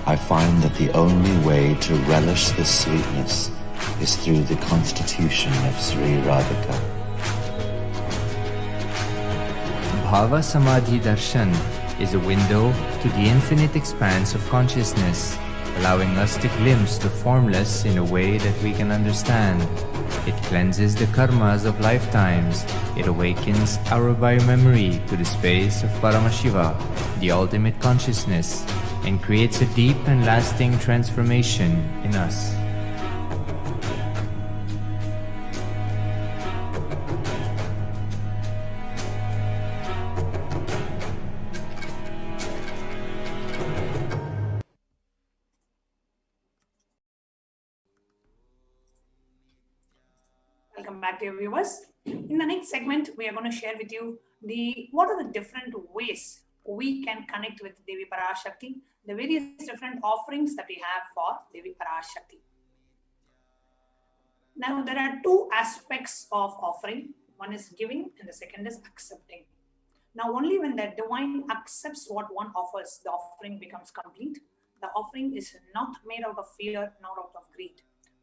I find that the only way to relish this sweetness is through the constitution of Sri Radhika. Bhava Samadhi Darshan is a window to the infinite expanse of consciousness, allowing us to glimpse the formless in a way that we can understand. It cleanses the karmas of lifetimes. It awakens our biomemory to the space of Paramashiva, the ultimate consciousness, and creates a deep and lasting transformation in us. Welcome back, dear viewers. In the next segment, we are going to share with you what are the different ways we can connect with Devi Parashakti, the various different offerings that we have for Devi Parashakti. Now, there are two aspects of offering. One is giving and the second is accepting. Now, only when the divine accepts what one offers, the offering becomes complete. The offering is not made out of fear, nor out of greed.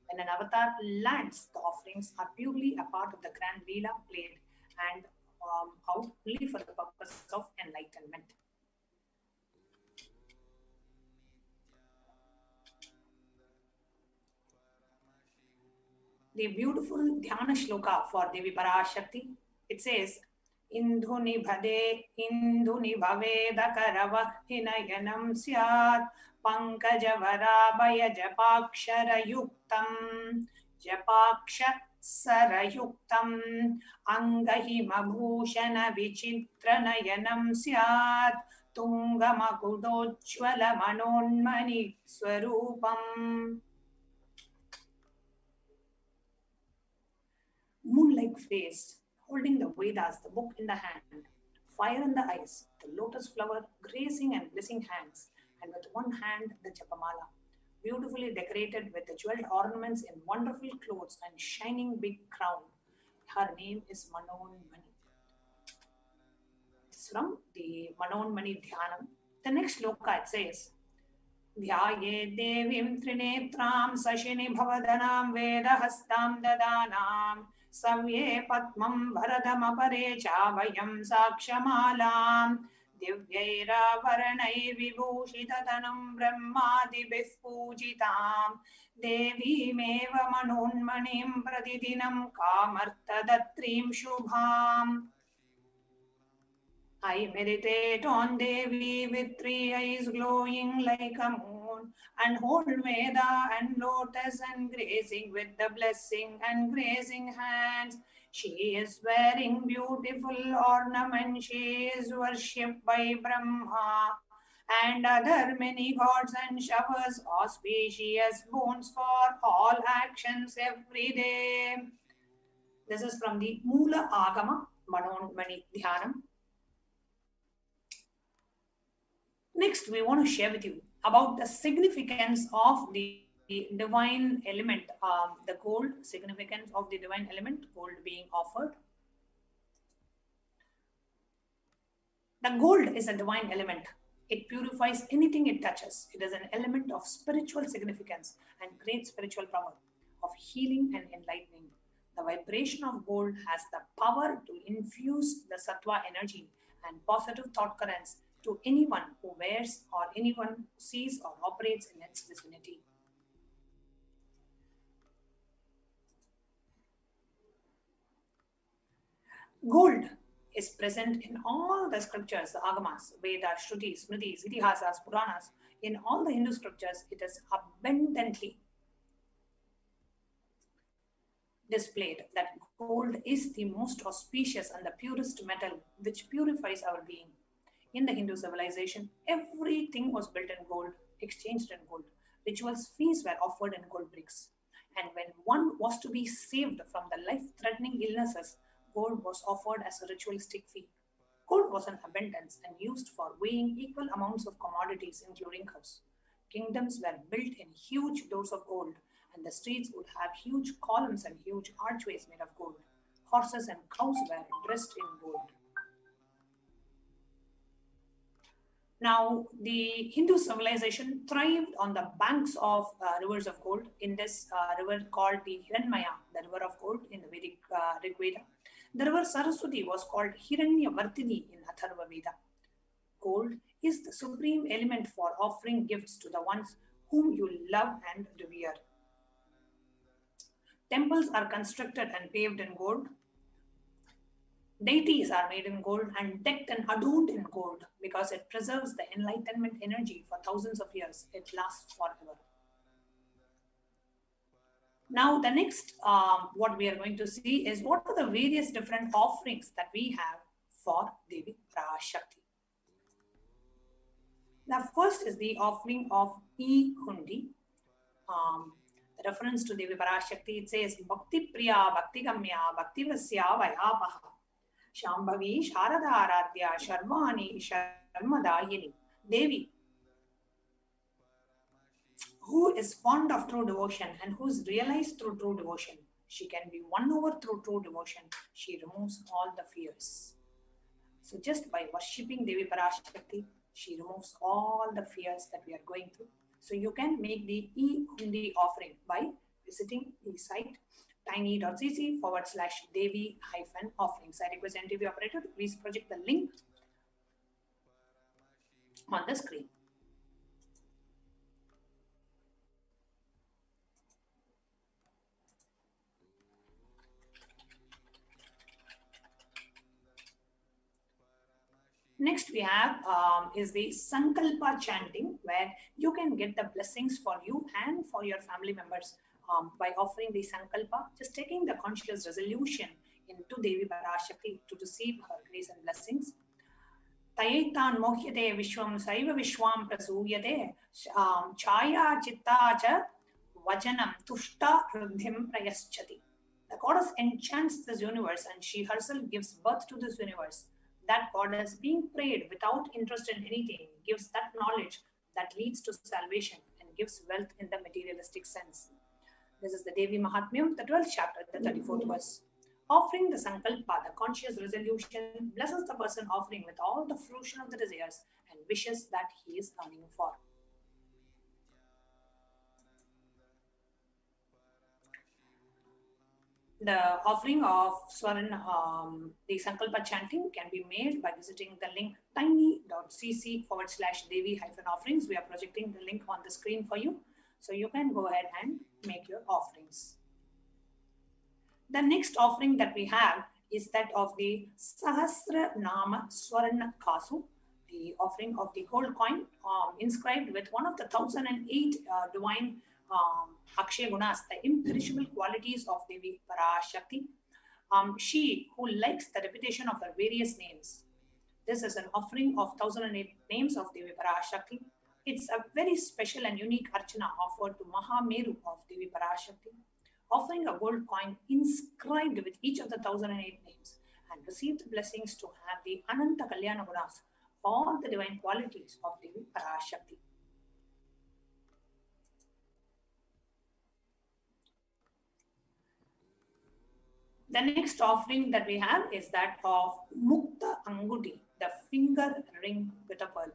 When an avatar lands, the offerings are purely a part of the grand Leela played and out only for the purpose of enlightenment. The beautiful Dhyana Shloka for Devi Parashakti, it says, Indhuni bhaveda karava hinayanam syat pankajavara japakshara yuktam angahima bhushana vichitranayanam syat tungamakudochvala manonmani swarupam. Moon-like face, holding the Vedas, the book in the hand, fire in the eyes, the lotus flower grazing and blessing hands, and with one hand the Japamala, beautifully decorated with the jeweled ornaments in wonderful clothes and shining big crown. Her name is Manonmani. It's from the Manonmani Dhyanam. The next sloka, it says, Dhyaye devim trinetram sashini bhavadanam vedahastam dadanam Savye patmam bharadam apare chavayam sakshamalam Divyaira varanai vibhushitatanam brahmadibhih pujitam Devi meva manonmanim pradidinam kamartadatrim shubham. I meditate on Devi with 3 eyes glowing like a moon and hold Veda and lotus and grazing with the blessing and grazing hands. She is wearing beautiful ornaments. She is worshipped by Brahma and other many gods and showers auspicious boons for all actions every day. This is from the Moola Agama Manonmani Dhyanam. Next, we want to share with you about the significance of the divine element, the gold, significance of the divine element, gold being offered. The gold is a divine element. It purifies anything it touches. It is an element of spiritual significance and great spiritual power, of healing and enlightening. The vibration of gold has the power to infuse the sattva energy and positive thought currents to anyone who wears or anyone who sees or operates in its vicinity. Gold is present in all the scriptures, the Agamas, Vedas, Shrutis, Smritis, Itihasas, Puranas. In all the Hindu scriptures, it is abundantly displayed that gold is the most auspicious and the purest metal which purifies our being. In the Hindu civilization, everything was built in gold, exchanged in gold. Rituals, feasts were offered in gold bricks. And when one was to be saved from the life-threatening illnesses, gold was offered as a ritualistic fee. Gold was in abundance and used for weighing equal amounts of commodities, including cows. Kingdoms were built in huge doors of gold, and the streets would have huge columns and huge archways made of gold. Horses and cows were dressed in gold. Now, the Hindu civilization thrived on the banks of rivers of gold. In this river called the Hiranmaya, the river of gold in the Vedic Rig Veda. The river Saraswati was called Hiranyavartini in Atharva Veda. Gold is the supreme element for offering gifts to the ones whom you love and revere. Temples are constructed and paved in gold. Deities are made in gold and decked and adorned in gold because it preserves the enlightenment energy for thousands of years. It lasts forever. Now, the next, what we are going to see is what are the various different offerings that we have for Devi Parashakti. The first is the offering of E-Hundi. The reference to Devi Parashakti, it says, Bhakti Priya, Bhakti Gamya, Bhakti Vasya, Vayapaha. Shambhavi Sharada Aradhya Sharvani Sharmadayini Devi, who is fond of true devotion and who is realized through true devotion. She can be won over through true devotion. She removes all the fears. So just by worshipping Devi Parashakti, she removes all the fears that we are going through. So you can make the e-Hundi offering by visiting the site tiny.cc/Devi-offerings. I request NTV operator to please project the link on the screen. Next we have is the Sankalpa chanting, where you can get the blessings for you and for your family members by offering the Sankalpa, just taking the conscious resolution into Devi Parashakti to receive her grace and blessings. Tayaitan mohyate vishwam saiva vishwam prasuyate chaya chitta cha vajanam tushta hridhim prayaschati. The goddess enchants this universe and she herself gives birth to this universe. That goddess, being prayed without interest in anything, gives that knowledge that leads to salvation and gives wealth in the materialistic sense. This is the Devi Mahatmyam, the 12th chapter, the 34th verse. Offering the Sankalpa, the conscious resolution, blesses the person offering with all the fruition of the desires and wishes that he is earning for. The offering of the Sankalpa chanting can be made by visiting the link tiny.cc/Devi-offerings. We are projecting the link on the screen for you. So you can go ahead and make your offerings. The next offering that we have is that of the Sahasra Nama Swarna Kasu, the offering of the gold coin inscribed with one of the 1008 divine Akshaya Gunas, the imperishable qualities of Devi Parashakti. She who likes the repetition of her various names. This is an offering of 1008 names of Devi Parashakti. It's a very special and unique archana offered to Mahameru of Devi Parashakti. Offering a gold coin inscribed with each of the 1008 names and receive the blessings to have the Ananta Kalyana Gunas, all the divine qualities of Devi Parashakti. The next offering that we have is that of Mukta Anguti, the finger ring with a pearl.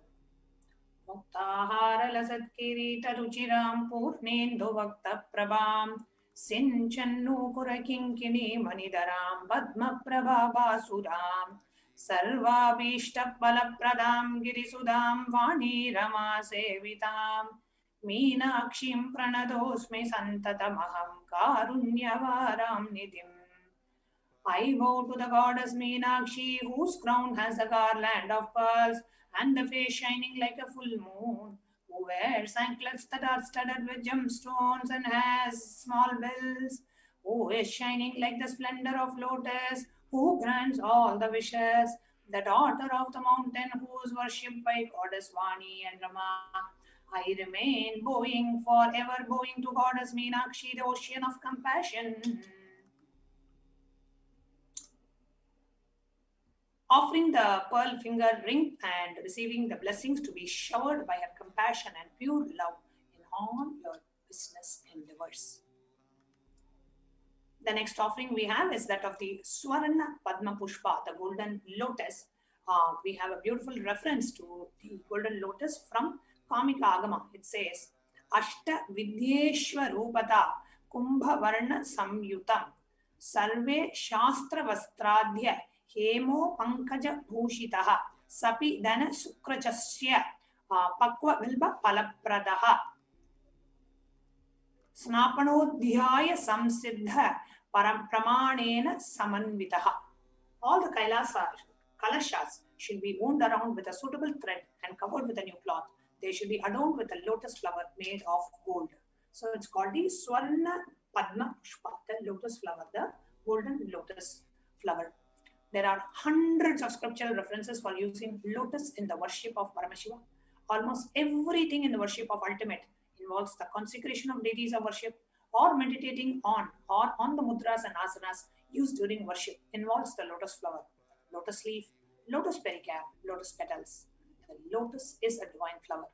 Muktahara lasat kirita ruchiram purnendu vakta prabham sinchannu kurakinkini manidaram padma prabha basuram sarvabhishta palapradam girisudam vani rama sevitam meenakshim pranadosme santatamaham karunyavaram nidhim. I bow to the goddess Meenakshi, whose crown has a garland of pearls and the face shining like a full moon, who wears anklets that are studded with gemstones and has small bells, who is shining like the splendor of lotus, who grants all the wishes, the daughter of the mountain, who is worshipped by goddess Vani and Rama. I remain bowing, forever bowing to goddess Meenakshi, the ocean of compassion. Offering the pearl finger ring and receiving the blessings to be showered by her compassion and pure love in all your business endeavors. The next offering we have is that of the Swarna Padma Pushpa, the golden lotus, We have a beautiful reference to the golden lotus from Kamika Agama. It says, Ashta Vidyeshwa Rupata Kumbha Varna Samyutam Sarve Shastra Vastradhya Hemo Pankaja Bhushitaha Sapi Dana Sukrachasya Pakwa Vilba Palapradaha Snapanodhyaya Samsiddha Pramanena Samanvitaha. All the Kalashas should be wound around with a suitable thread and covered with a new cloth. They should be adorned with a lotus flower made of gold. So it's called the Swarna Padma Pushpa, the lotus flower, the golden lotus flower. There are hundreds of scriptural references for using lotus in the worship of Paramashiva. Almost everything in the worship of Ultimate involves the consecration of deities of worship or meditating on or on the mudras and asanas used during worship involves the lotus flower, lotus leaf, lotus pericarp, lotus petals. The lotus is a divine flower.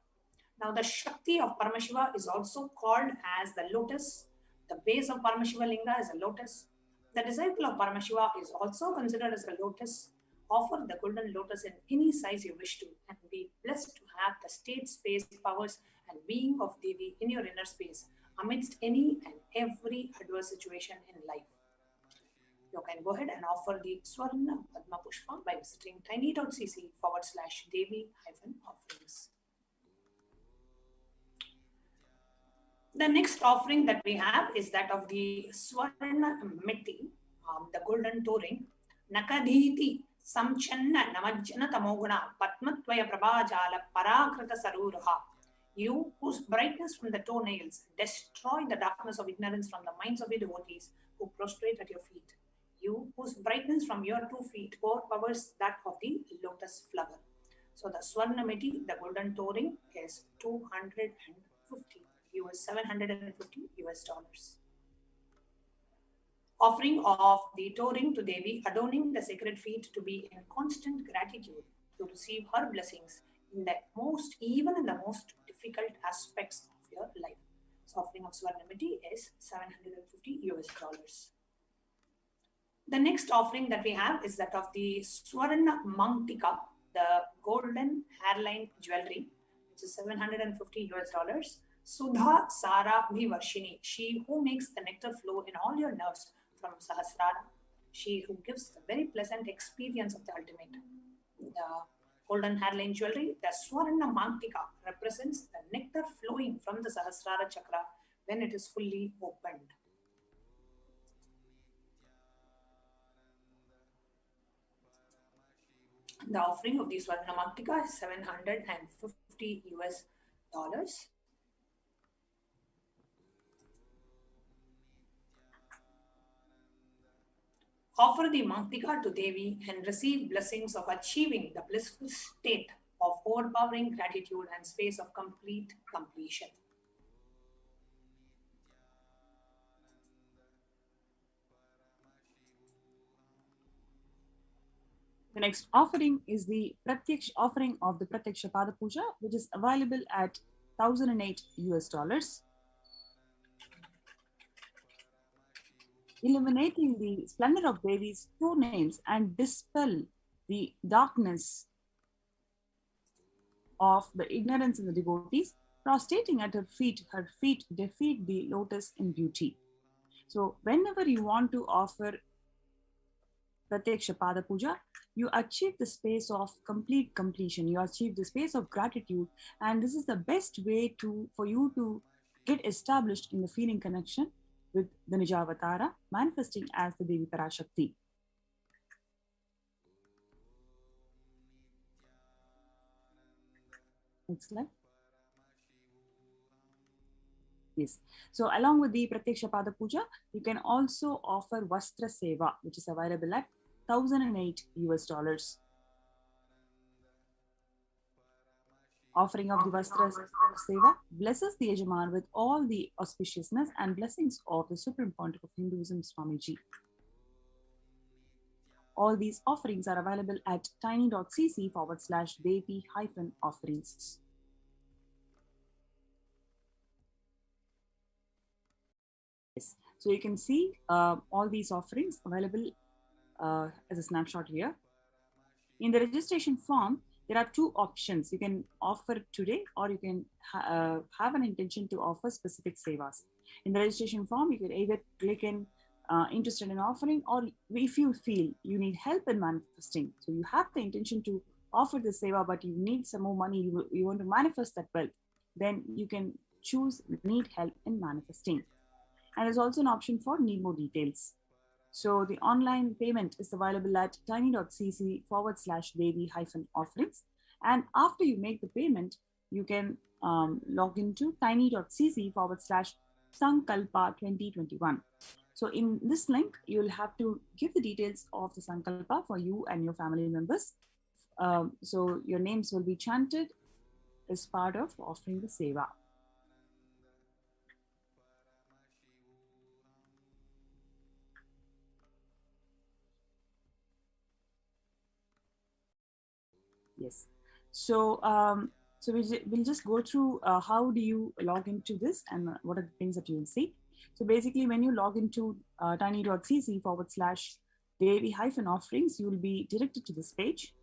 Now the Shakti of Paramashiva is also called as the lotus. The base of Paramashiva Linga is a lotus. The disciple of Paramashiva is also considered as a lotus. Offer the golden lotus in any size you wish to and be blessed to have the state, space, powers and being of Devi in your inner space amidst any and every adverse situation in life. You can go ahead and offer the Swarna Padma Pushpa by visiting tiny.cc/Devi-offerings. The next offering that we have is that of the Swarna Miti, the golden touring, Nakadhiti Samchanna Namajjana Tamoguna Patmatvaya Prabhajala Parakrita Saruruha. You whose brightness from the toenails destroy the darkness of ignorance from the minds of your devotees who prostrate at your feet. You whose brightness from your 2 feet overpowers that of the lotus flower. So the Swarnamiti, the golden touring, is $250, $750. Offering of the touring to Devi, adorning the sacred feet to be in constant gratitude to receive her blessings in the most difficult aspects of your life. So offering of Swarnamiti is $750. The next offering that we have is that of the Swarna Mangtika, the golden hairline jewelry, which is $750. Sudha Sara Bhivarshini, she who makes the nectar flow in all your nerves from Sahasrara, she who gives the very pleasant experience of the ultimate. The golden hairline jewelry, the Swarna Mangtika, represents the nectar flowing from the Sahasrara chakra when it is fully opened. The offering of the Swarna Mangtika is $750. Offer the Mangtika to Devi and receive blessings of achieving the blissful state of overpowering gratitude and space of complete completion. The next offering is the Pratyaksha offering of the Pratyaksha Pada Puja, which is available at $1,008. Illuminating the splendor of Devi's 2 names and dispel the darkness of the ignorance in the devotees, prostrating at her feet defeat the lotus in beauty. So whenever you want to offer Pratyaksha Pada Puja, you achieve the space of complete completion. You achieve the space of gratitude, and this is the best way for you to get established in the feeling connection with the Nijavatara, manifesting as the Devi Parashakti. Next slide. Yes. So along with the Pratyaksha Pada Puja, you can also offer Vastra Seva, which is available at $1,008. Offering of the Vastra Seva blesses the Yajaman with all the auspiciousness and blessings of the Supreme Pontiff of Hinduism, Swamiji. All these offerings are available at tiny.cc/Devi-offerings. Yes. So you can see all these offerings available as a snapshot here. In the registration form, there are two options. You can offer today, or you can have an intention to offer specific sevas. In the registration form, you can either click in interested in offering, or if you feel you need help in manifesting, so you have the intention to offer the seva, but you need some more money, you want to manifest that wealth, then you can choose need help in manifesting. And there's also an option for need more details. So the online payment is available at tiny.cc/baby-offerings. And after you make the payment, you can log into tiny.cc/Sankalpa 2021. So in this link, you'll have to give the details of the Sankalpa for you and your family members. So your names will be chanted as part of offering the seva. Yes. So we'll just go through how do you log into this and what are the things that you will see. So basically, when you log into tiny.cc/Devi-offerings, you will be directed to this page.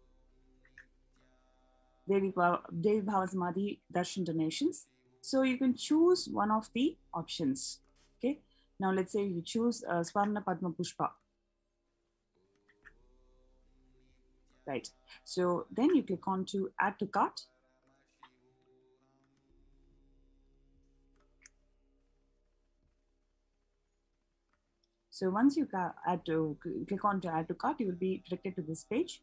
Devi Bhavasamadhi Darshan donations. So you can choose one of the options. Okay. Now let's say you choose Swarna Padma Pushpa. Right. So then you click on to add to cart. So once you click on to add to cart, you will be directed to this page.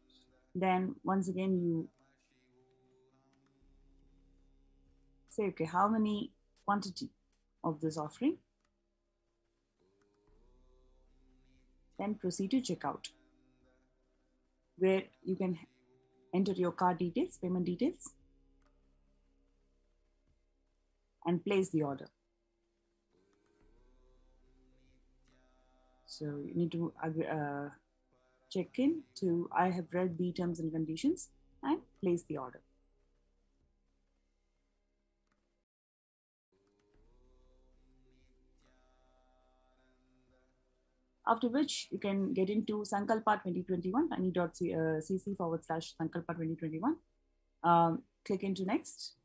Then once again, you say, okay, how many quantity of this offering? Then proceed to checkout, where you can enter your card details, payment details, and place the order. So you need to check in to I have read the terms and conditions and place the order. After which you can get into Sankalpa 2021, tiny.cc/Sankalpa 2021. Click into next.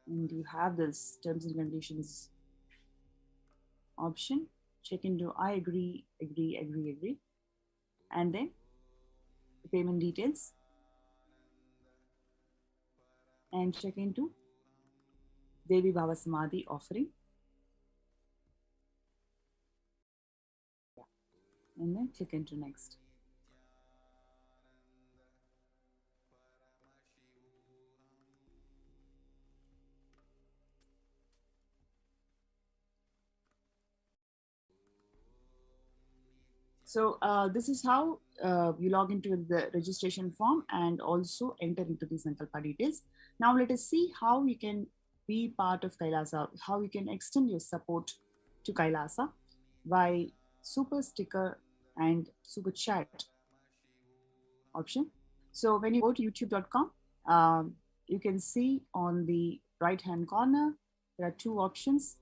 And you have this terms and conditions option. Check into I agree, agree, agree, agree. And then the payment details. And check into Devi Bhavasamadhi offering. And then click into next. So this is how you log into the registration form and also enter into the Sankalpa details. Now let us see how you can be part of Kailasa, how you can extend your support to Kailasa by super sticker and super chat option. So when you go to youtube.com, you can see on the right hand corner, there are two options.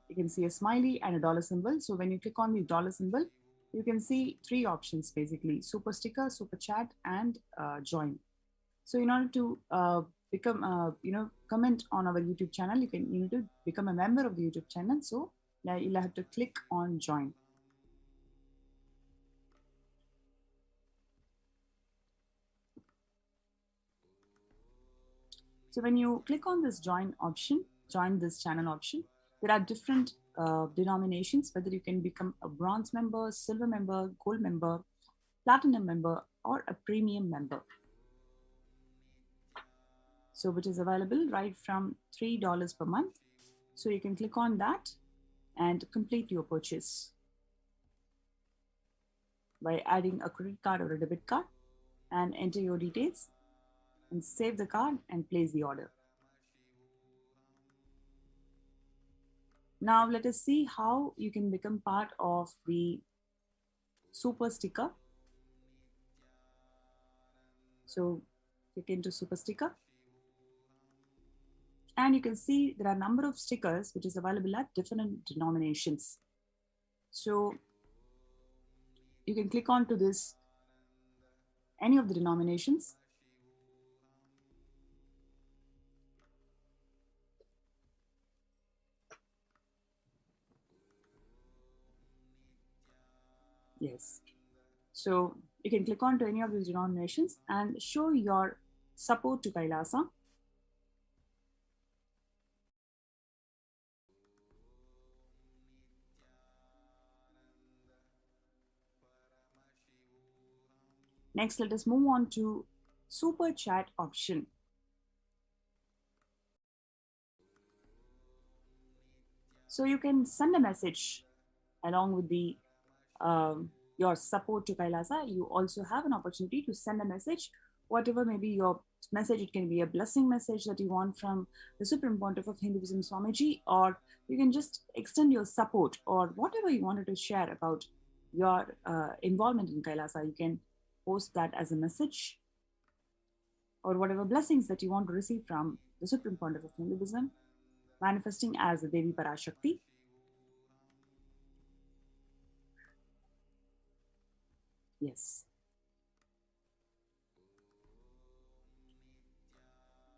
You can see a smiley and a dollar symbol. So when you click on the dollar symbol, you can see three options basically: super sticker, super chat, and join. So in order to become, comment on our YouTube channel, you need to become a member of the YouTube channel. So you'll have to click on join. So when you click on this join option, join this channel option, there are different denominations, whether you can become a bronze member, silver member, gold member, platinum member, or a premium member. So which is available right from $3 per month. So you can click on that and complete your purchase by adding a credit card or a debit card and enter your details and save the card and place the order. Now let us see how you can become part of the super sticker. So click into super sticker. And you can see there are a number of stickers which is available at different denominations. So you can click on to this, any of the denominations. Yes. So you can click on to any of these denominations and show your support to Kailasa. Next, let us move on to super chat option. So you can send a message along with the your support to Kailasa. You also have an opportunity to send a message, whatever may be your message. It can be a blessing message that you want from the Supreme Pontiff of Hinduism, Swamiji, or you can just extend your support or whatever you wanted to share about your involvement in Kailasa. You can post that as a message, or whatever blessings that you want to receive from the Supreme Pontiff of Hinduism, manifesting as the Devi Parashakti. Yes.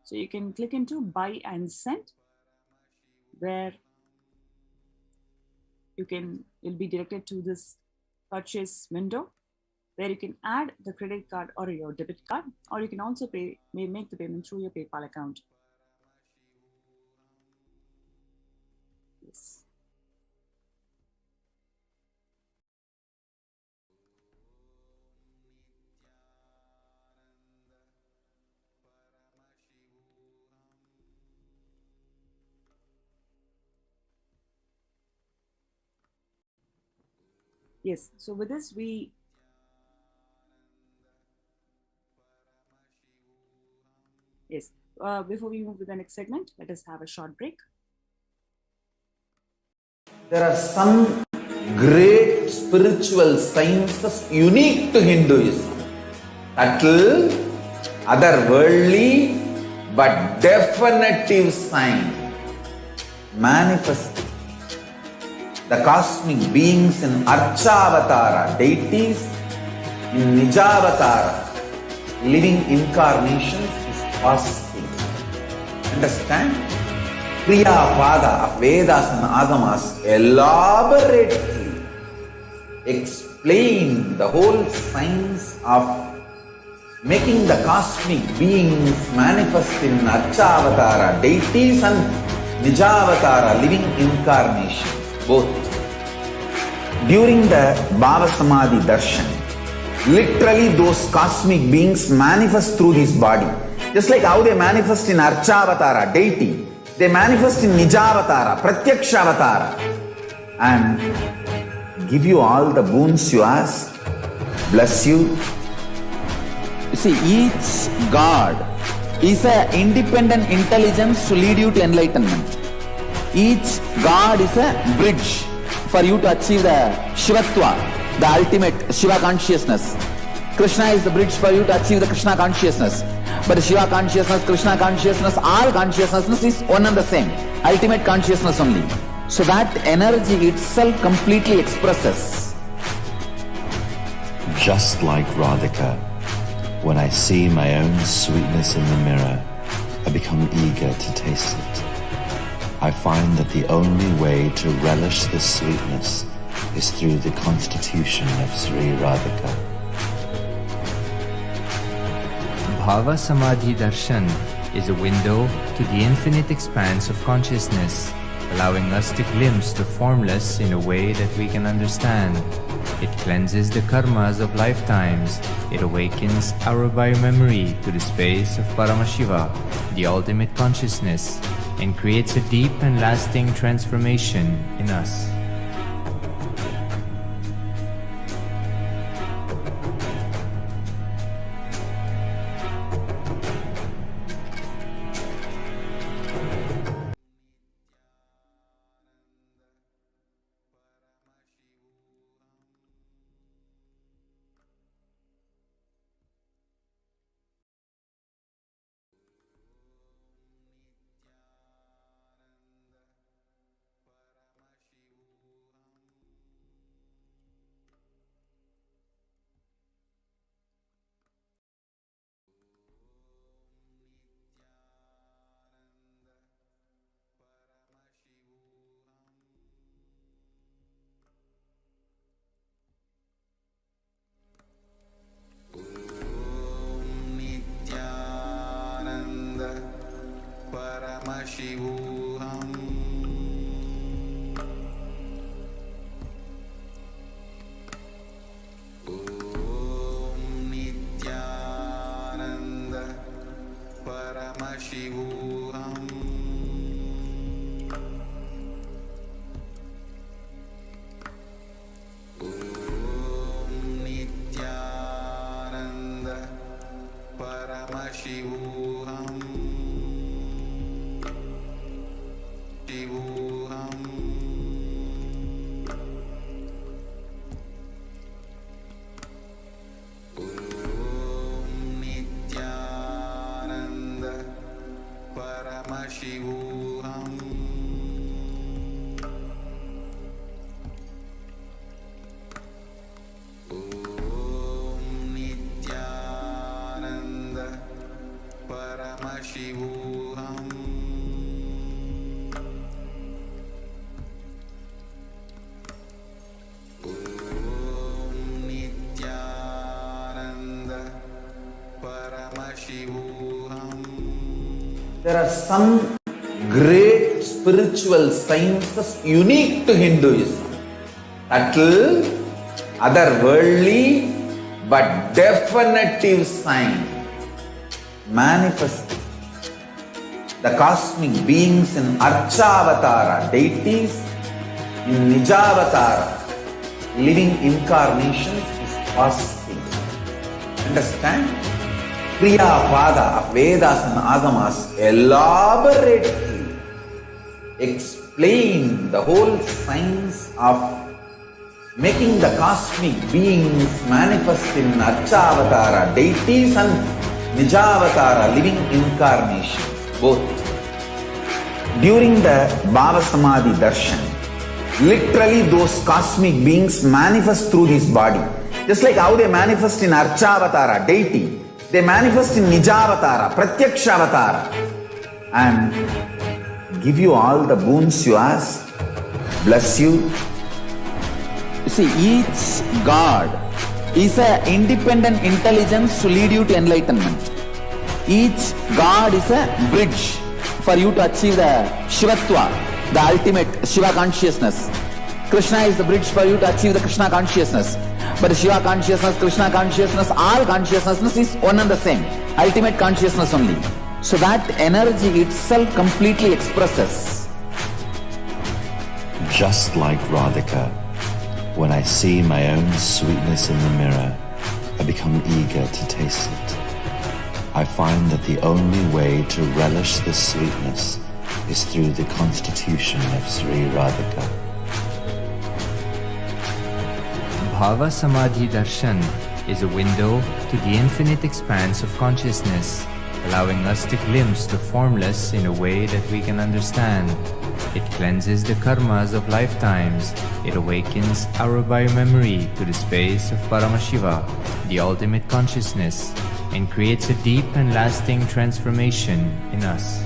So you can click into buy and send, where you'll be directed to this purchase window, where you can add the credit card or your debit card, or you can also make the payment through your PayPal account. Yes. Yes, so with this before we move to the next segment, let us have a short break. There are some great spiritual sciences unique to Hinduism. Subtle, otherworldly, but definitive sign. Manifesting the cosmic beings in Archavatara, deities in Nijavatara, living incarnations is possible. Understand? Kriya Pada of Vedas and Agamas elaborately explain the whole science of making the cosmic beings manifest in Archavatara, deities and Nijavatara, living incarnations, both. During the Bhava Samadhi Darshan, literally those cosmic beings manifest through this body. Just like how they manifest in Archavatara, deity, they manifest in Nijavatara, Pratyakshavatara, and give you all the boons you ask, bless you. You see, each God is an independent intelligence to lead you to enlightenment. Each God is a bridge for you to achieve the Shivatva, the ultimate Shiva consciousness. Krishna is the bridge for you to achieve the Krishna consciousness. But Shiva consciousness, Krishna consciousness, all consciousness is one and the same. Ultimate consciousness only. So that energy itself completely expresses. Just like Radhika, when I see my own sweetness in the mirror, I become eager to taste it. I find that the only way to relish this sweetness is through the constitution of Sri Radhika. Bhava Samadhi Darshan is a window to the infinite expanse of consciousness, allowing us to glimpse the formless in a way that we can understand. It cleanses the karmas of lifetimes. It awakens our biomemory to the space of Paramashiva, the ultimate consciousness, and creates a deep and lasting transformation in us. Paramashivoham. Om Nityananda Paramashivoham. Shivoham. Nityananda Paramashivoham. Om Nityananda Paramashivoham. Om Nityananda Paramashivoham. There are some great spiritual sciences unique to Hinduism. Subtle, otherworldly, but definitive sign. Manifesting the cosmic beings in Archavatara, deities in Nijavatara, living incarnations is possible. Understand? Kriya Pada of Vedas and Agamas elaborately explain the whole science of making the cosmic beings manifest in Archavatara, deities and Nijavatara, living incarnations, both. During the Bhava Samadhi Darshan, literally those cosmic beings manifest through this body. Just like how they manifest in Archavatara, deity, they manifest in Nijavatara, Pratyakshavatara, and give you all the boons you ask, bless you. You see, each God is an independent intelligence to lead you to enlightenment. Each God is a bridge for you to achieve the Shivatva, the ultimate Shiva consciousness. Krishna is the bridge for you to achieve the Krishna consciousness. But the Shiva consciousness, Krishna consciousness, all consciousness is one and the same. Ultimate consciousness only. So that energy itself completely expresses. Just like Radhika, when I see my own sweetness in the mirror, I become eager to taste it. I find that the only way to relish this sweetness is through the constitution of Sri Radhika. Bhava Samadhi Darshan is a window to the infinite expanse of consciousness, allowing us to glimpse the formless in a way that we can understand. It cleanses the karmas of lifetimes. It awakens our biomemory to the space of Paramashiva, the ultimate consciousness, and creates a deep and lasting transformation in us.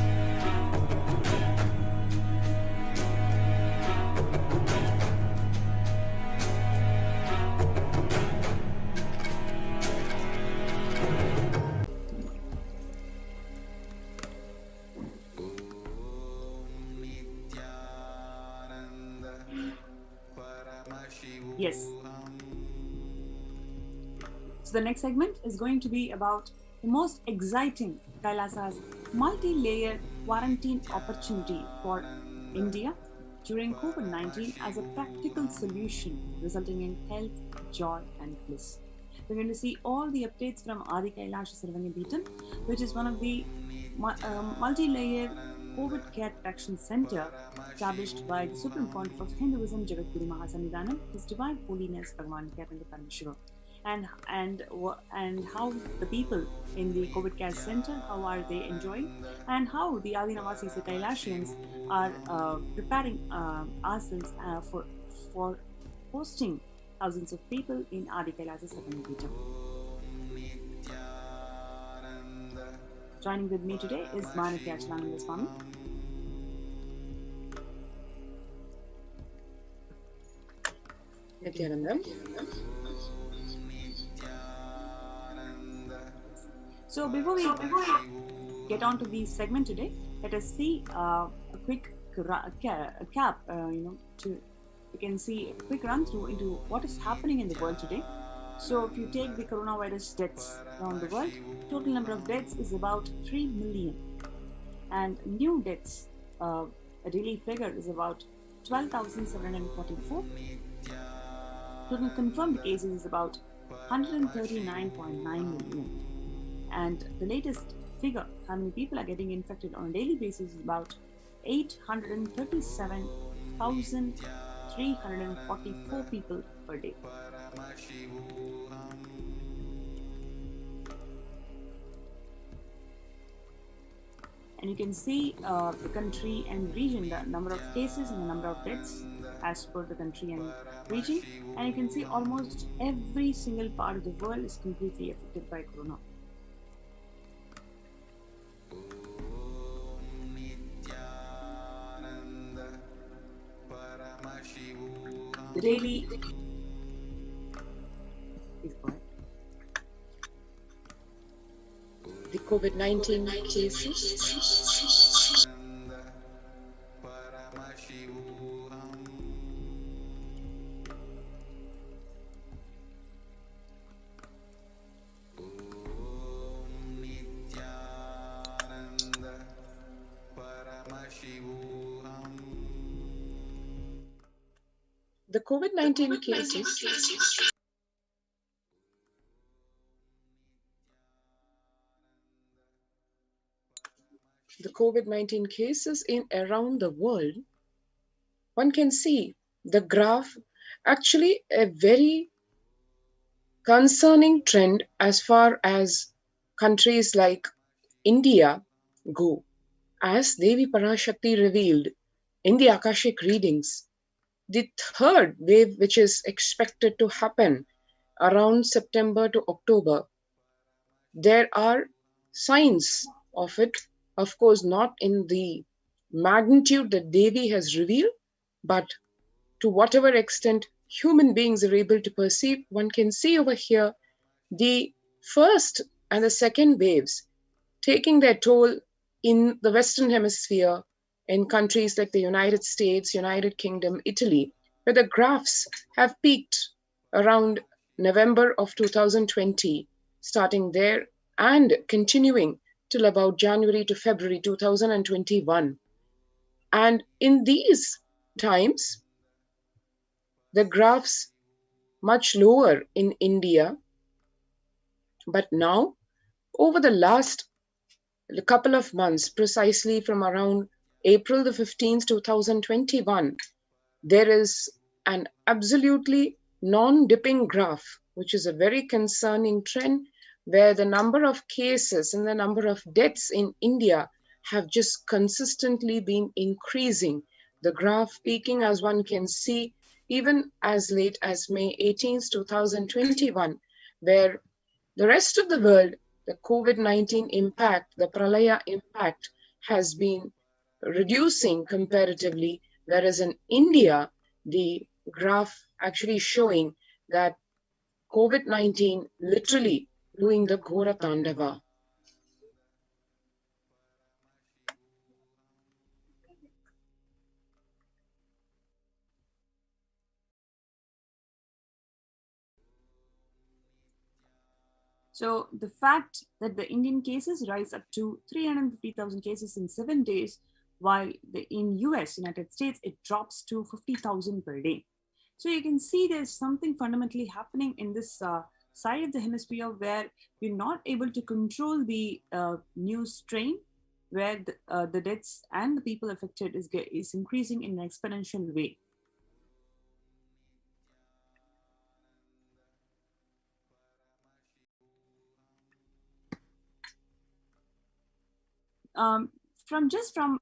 Yes. So the next segment is going to be about the most exciting Kailasa's multi-layered quarantine opportunity for India during COVID-19 as a practical solution resulting in health, joy and bliss. We're going to see all the updates from Adi Kailasa Sarvangabeetam, which is one of the multi-layered COVID Care Protection Center established by the Supreme Pontiff of Hinduism, Jagatguru Mahasannidhanam, His Divine Holiness Bhagavan Kairanga Parameshwara, and how the people in the COVID Care Center, how are they enjoying, and how the Adinavasis, the Kailasians, are preparing ourselves for hosting thousands of people in Adi Kailasa Sarvangabeetam. Joining with me today is Manatya Achalananda Swami. So before we get on to the segment today, let us see a quick we can see a quick run through into what is happening in the world today. So if you take the coronavirus deaths around the world, total number of deaths is about 3 million. and new deaths, a daily figure is about 12,744. Total confirmed cases is about 139.9 million. And the latest figure, how many people are getting infected on a daily basis, is about 837,344 people per day. And you can see the country and region, the number of cases and the number of deaths as per the country and region. And you can see almost every single part of the world is completely affected by corona. The daily, please go ahead. The COVID-19 cases. The COVID-19 cases. The COVID-19 cases in around the world, one can see the graph, actually a very concerning trend as far as countries like India go. As Devi Parashakti revealed in the Akashic readings, the third wave, which is expected to happen around September to October, there are signs of it, of course, not in the magnitude that Devi has revealed, but to whatever extent human beings are able to perceive, one can see over here the first and the second waves taking their toll in the Western Hemisphere, in countries like the United States, United Kingdom, Italy, where the graphs have peaked around November of 2020, starting there and continuing till about January to February 2021. And in these times, the graphs much lower in India. But now, over the last couple of months, precisely from around April the 15th, 2021, there is an absolutely non-dipping graph, which is a very concerning trend, where the number of cases and the number of deaths in India have just consistently been increasing. The graph peaking, as one can see, even as late as May 18th, 2021, where the rest of the world, the COVID-19 impact, the Pralaya impact has been reducing comparatively, whereas in India, the graph actually showing that COVID-19 literally doing the Ghora Tandava. So the fact that the Indian cases rise up to 350,000 cases in 7 days, while in US, United States, it drops to 50,000 per day. So you can see there's something fundamentally happening in this side of the hemisphere where you're not able to control the new strain, where the deaths and the people affected is increasing in an exponential way. From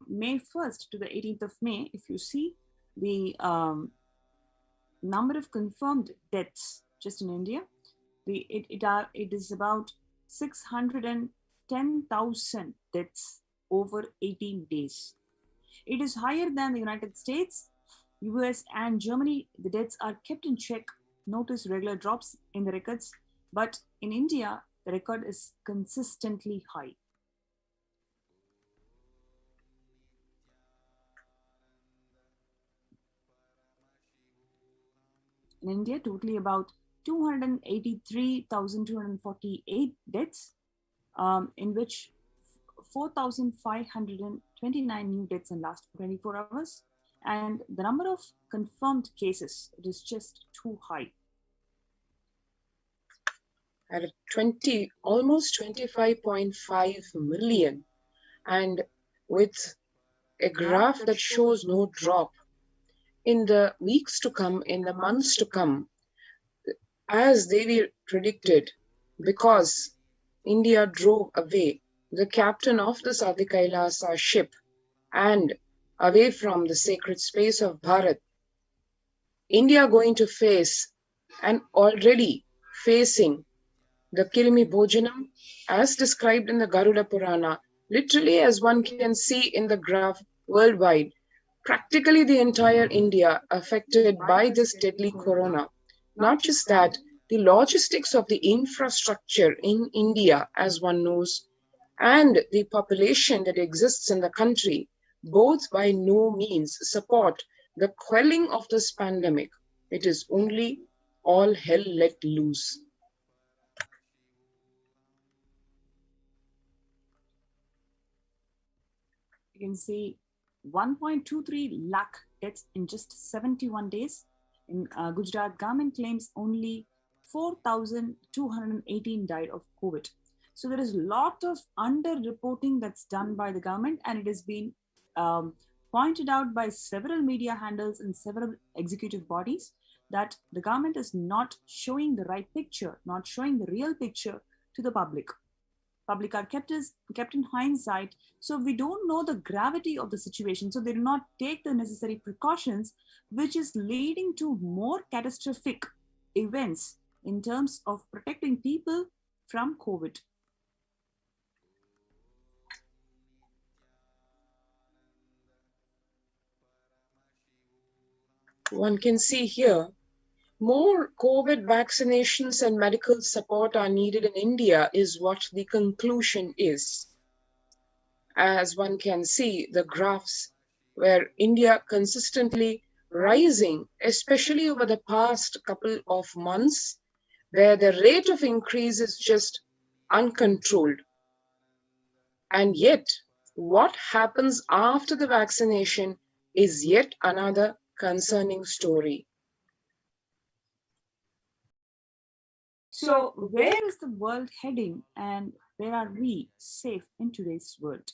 May 1st to the 18th of May, if you see the number of confirmed deaths just in India, it is about 610,000 deaths over 18 days. It is higher than the United States, US, and Germany. The deaths are kept in check. Notice regular drops in the records, but in India, the record is consistently high. In India, totally about 283,248 deaths, in which 4,529 new deaths in last 24 hours. And the number of confirmed cases, it is just too high. At almost 25.5 million, and with a graph that shows no drop. In the weeks to come, in the months to come, as they were predicted, because India drove away the captain of the Kailasa ship and away from the sacred space of Bharat, India going to face and already facing the Kirimi Bhojanam as described in the Garuda Purana, literally as one can see in the graph worldwide, practically the entire India affected by this deadly corona. Not just that, the logistics of the infrastructure in India, as one knows, and the population that exists in the country, both by no means support the quelling of this pandemic. It is only all hell let loose. You can see 1.23 lakh deaths in just 71 days. In Gujarat, government claims only 4,218 died of COVID. So there is a lot of under-reporting that's done by the government, and it has been pointed out by several media handles and several executive bodies that the government is not showing the right picture, not showing the real picture to the public. Public are kept in hindsight, so we don't know the gravity of the situation, so they do not take the necessary precautions, which is leading to more catastrophic events in terms of protecting people from COVID. One can see here, more COVID vaccinations and medical support are needed in India is what the conclusion is. As one can see, the graphs where India consistently rising, especially over the past couple of months, where the rate of increase is just uncontrolled. And yet, what happens after the vaccination is yet another concerning story. So where is the world heading, and where are we safe in today's world?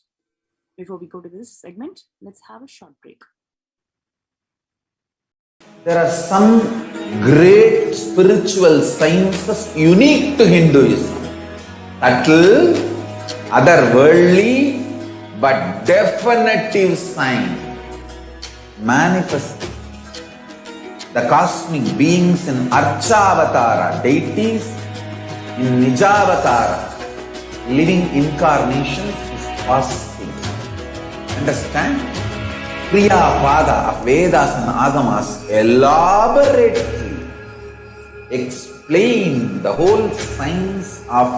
Before we go to this segment, let's have a short break. There are some great spiritual sciences unique to Hinduism. Subtle, otherworldly, but definitive sign. Manifesting the cosmic beings in Archavatara, deities in Nijavatara, living incarnations is possible. Understand? Kriya Pada of Vedas and Agamas elaborately explain the whole science of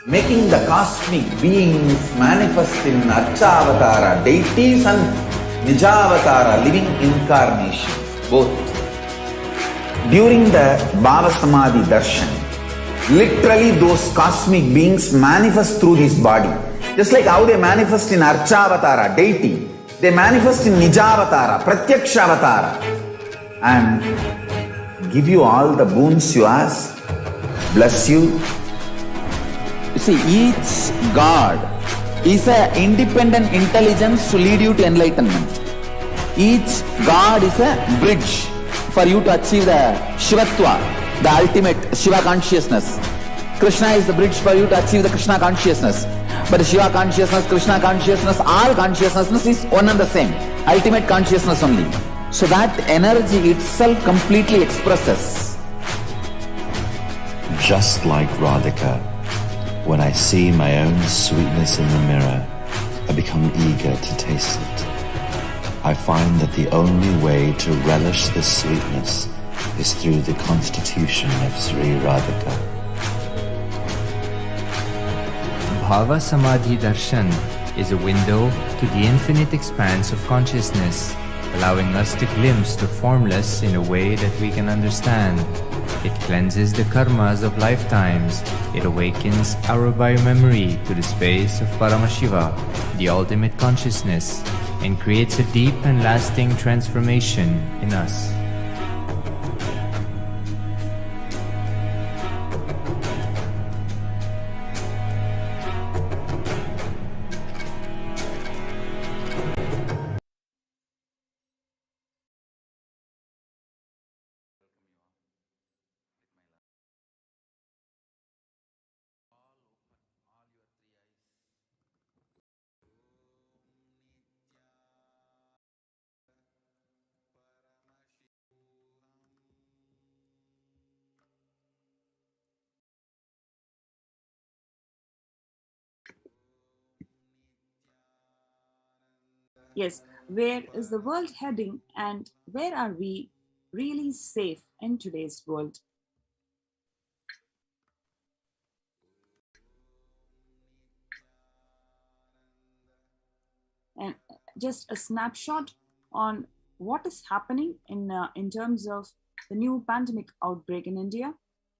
making the cosmic beings manifest in Archavatara, deities and Nijavatara, living incarnations. Both. During the Bhava Samadhi Darshan, literally those cosmic beings manifest through this body. Just like how they manifest in Archavatara, deity, they manifest in Nijavatara, Pratyakshavatara, and give you all the boons you ask, bless you. You see, each God is an independent intelligence to lead you to enlightenment. Each God is a bridge for you to achieve the Shivatva, the ultimate Shiva consciousness. Krishna is the bridge for you to achieve the Krishna consciousness. But the Shiva consciousness, Krishna consciousness, all consciousness is one and the same. Ultimate consciousness only. So that energy itself completely expresses. Just like Radhika, when I see my own sweetness in the mirror, I become eager to taste it. I find that the only way to relish this sweetness is through the constitution of Sri Radhika. Bhava Samadhi Darshan is a window to the infinite expanse of consciousness, allowing us to glimpse the formless in a way that we can understand. It cleanses the karmas of lifetimes. It awakens our biomemory to the space of Paramashiva, the ultimate consciousness, and creates a deep and lasting transformation in us. Yes, where is the world heading and where are we really safe in today's world? And just a snapshot on what is happening in terms of the new pandemic outbreak in India,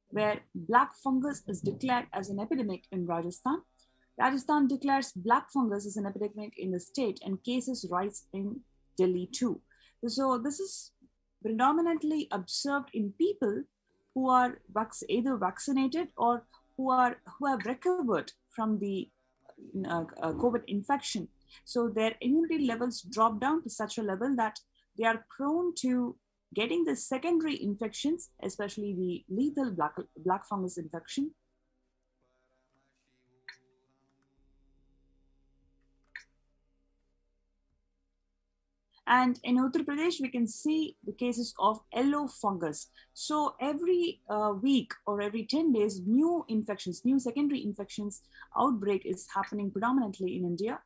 where black fungus is declared as an epidemic in Rajasthan. Rajasthan declares black fungus as an epidemic in the state, and cases rise in Delhi too. So this is predominantly observed in people who are either vaccinated or who have recovered from the COVID infection. So their immunity levels drop down to such a level that they are prone to getting the secondary infections, especially the lethal black fungus infection. And in Uttar Pradesh, we can see the cases of yellow fungus. So every week or every 10 days, new infections, new secondary infections outbreak is happening predominantly in India.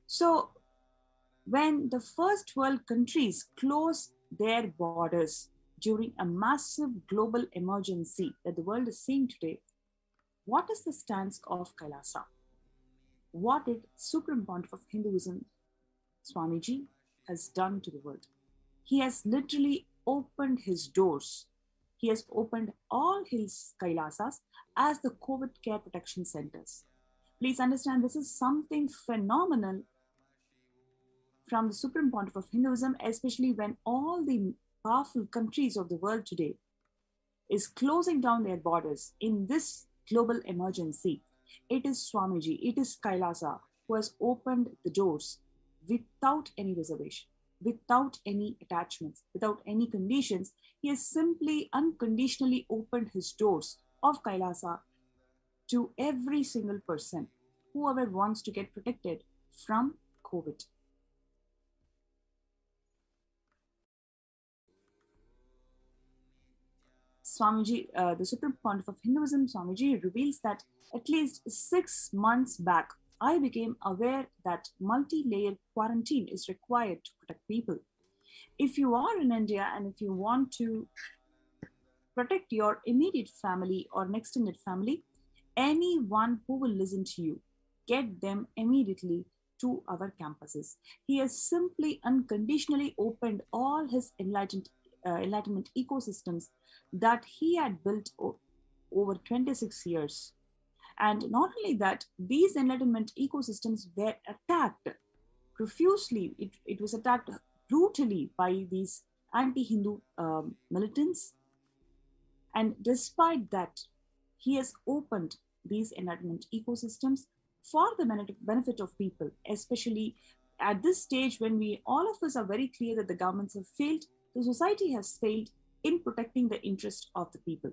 So when the first world countries close their borders during a massive global emergency that the world is seeing today, what is the stance of Kailasa? What did Supreme Pontiff of Hinduism, Swamiji, has done to the world? He has literally opened his doors. He has opened all his Kailasas as the COVID care protection centers. Please understand, this is something phenomenal from the Supreme Pontiff of Hinduism, especially when all the powerful countries of the world today is closing down their borders in this global emergency. It is Swamiji, it is Kailasa who has opened the doors without any reservation, without any attachments, without any conditions. He has simply unconditionally opened his doors of Kailasa to every single person, whoever wants to get protected from COVID. Swamiji, the Supreme Pontiff of Hinduism, Swamiji, reveals that at least 6 months back, I became aware that multi-layer quarantine is required to protect people. If you are in India and if you want to protect your immediate family or an extended family, anyone who will listen to you, get them immediately to our campuses. He has simply unconditionally opened all his enlightenment ecosystems that he had built over 26 years. And not only that, these enlightenment ecosystems were attacked profusely. It was attacked brutally by these anti-Hindu militants. And despite that, he has opened these enlightenment ecosystems for the benefit of people, especially at this stage when all of us are very clear that the governments have failed, the society has failed in protecting the interest of the people.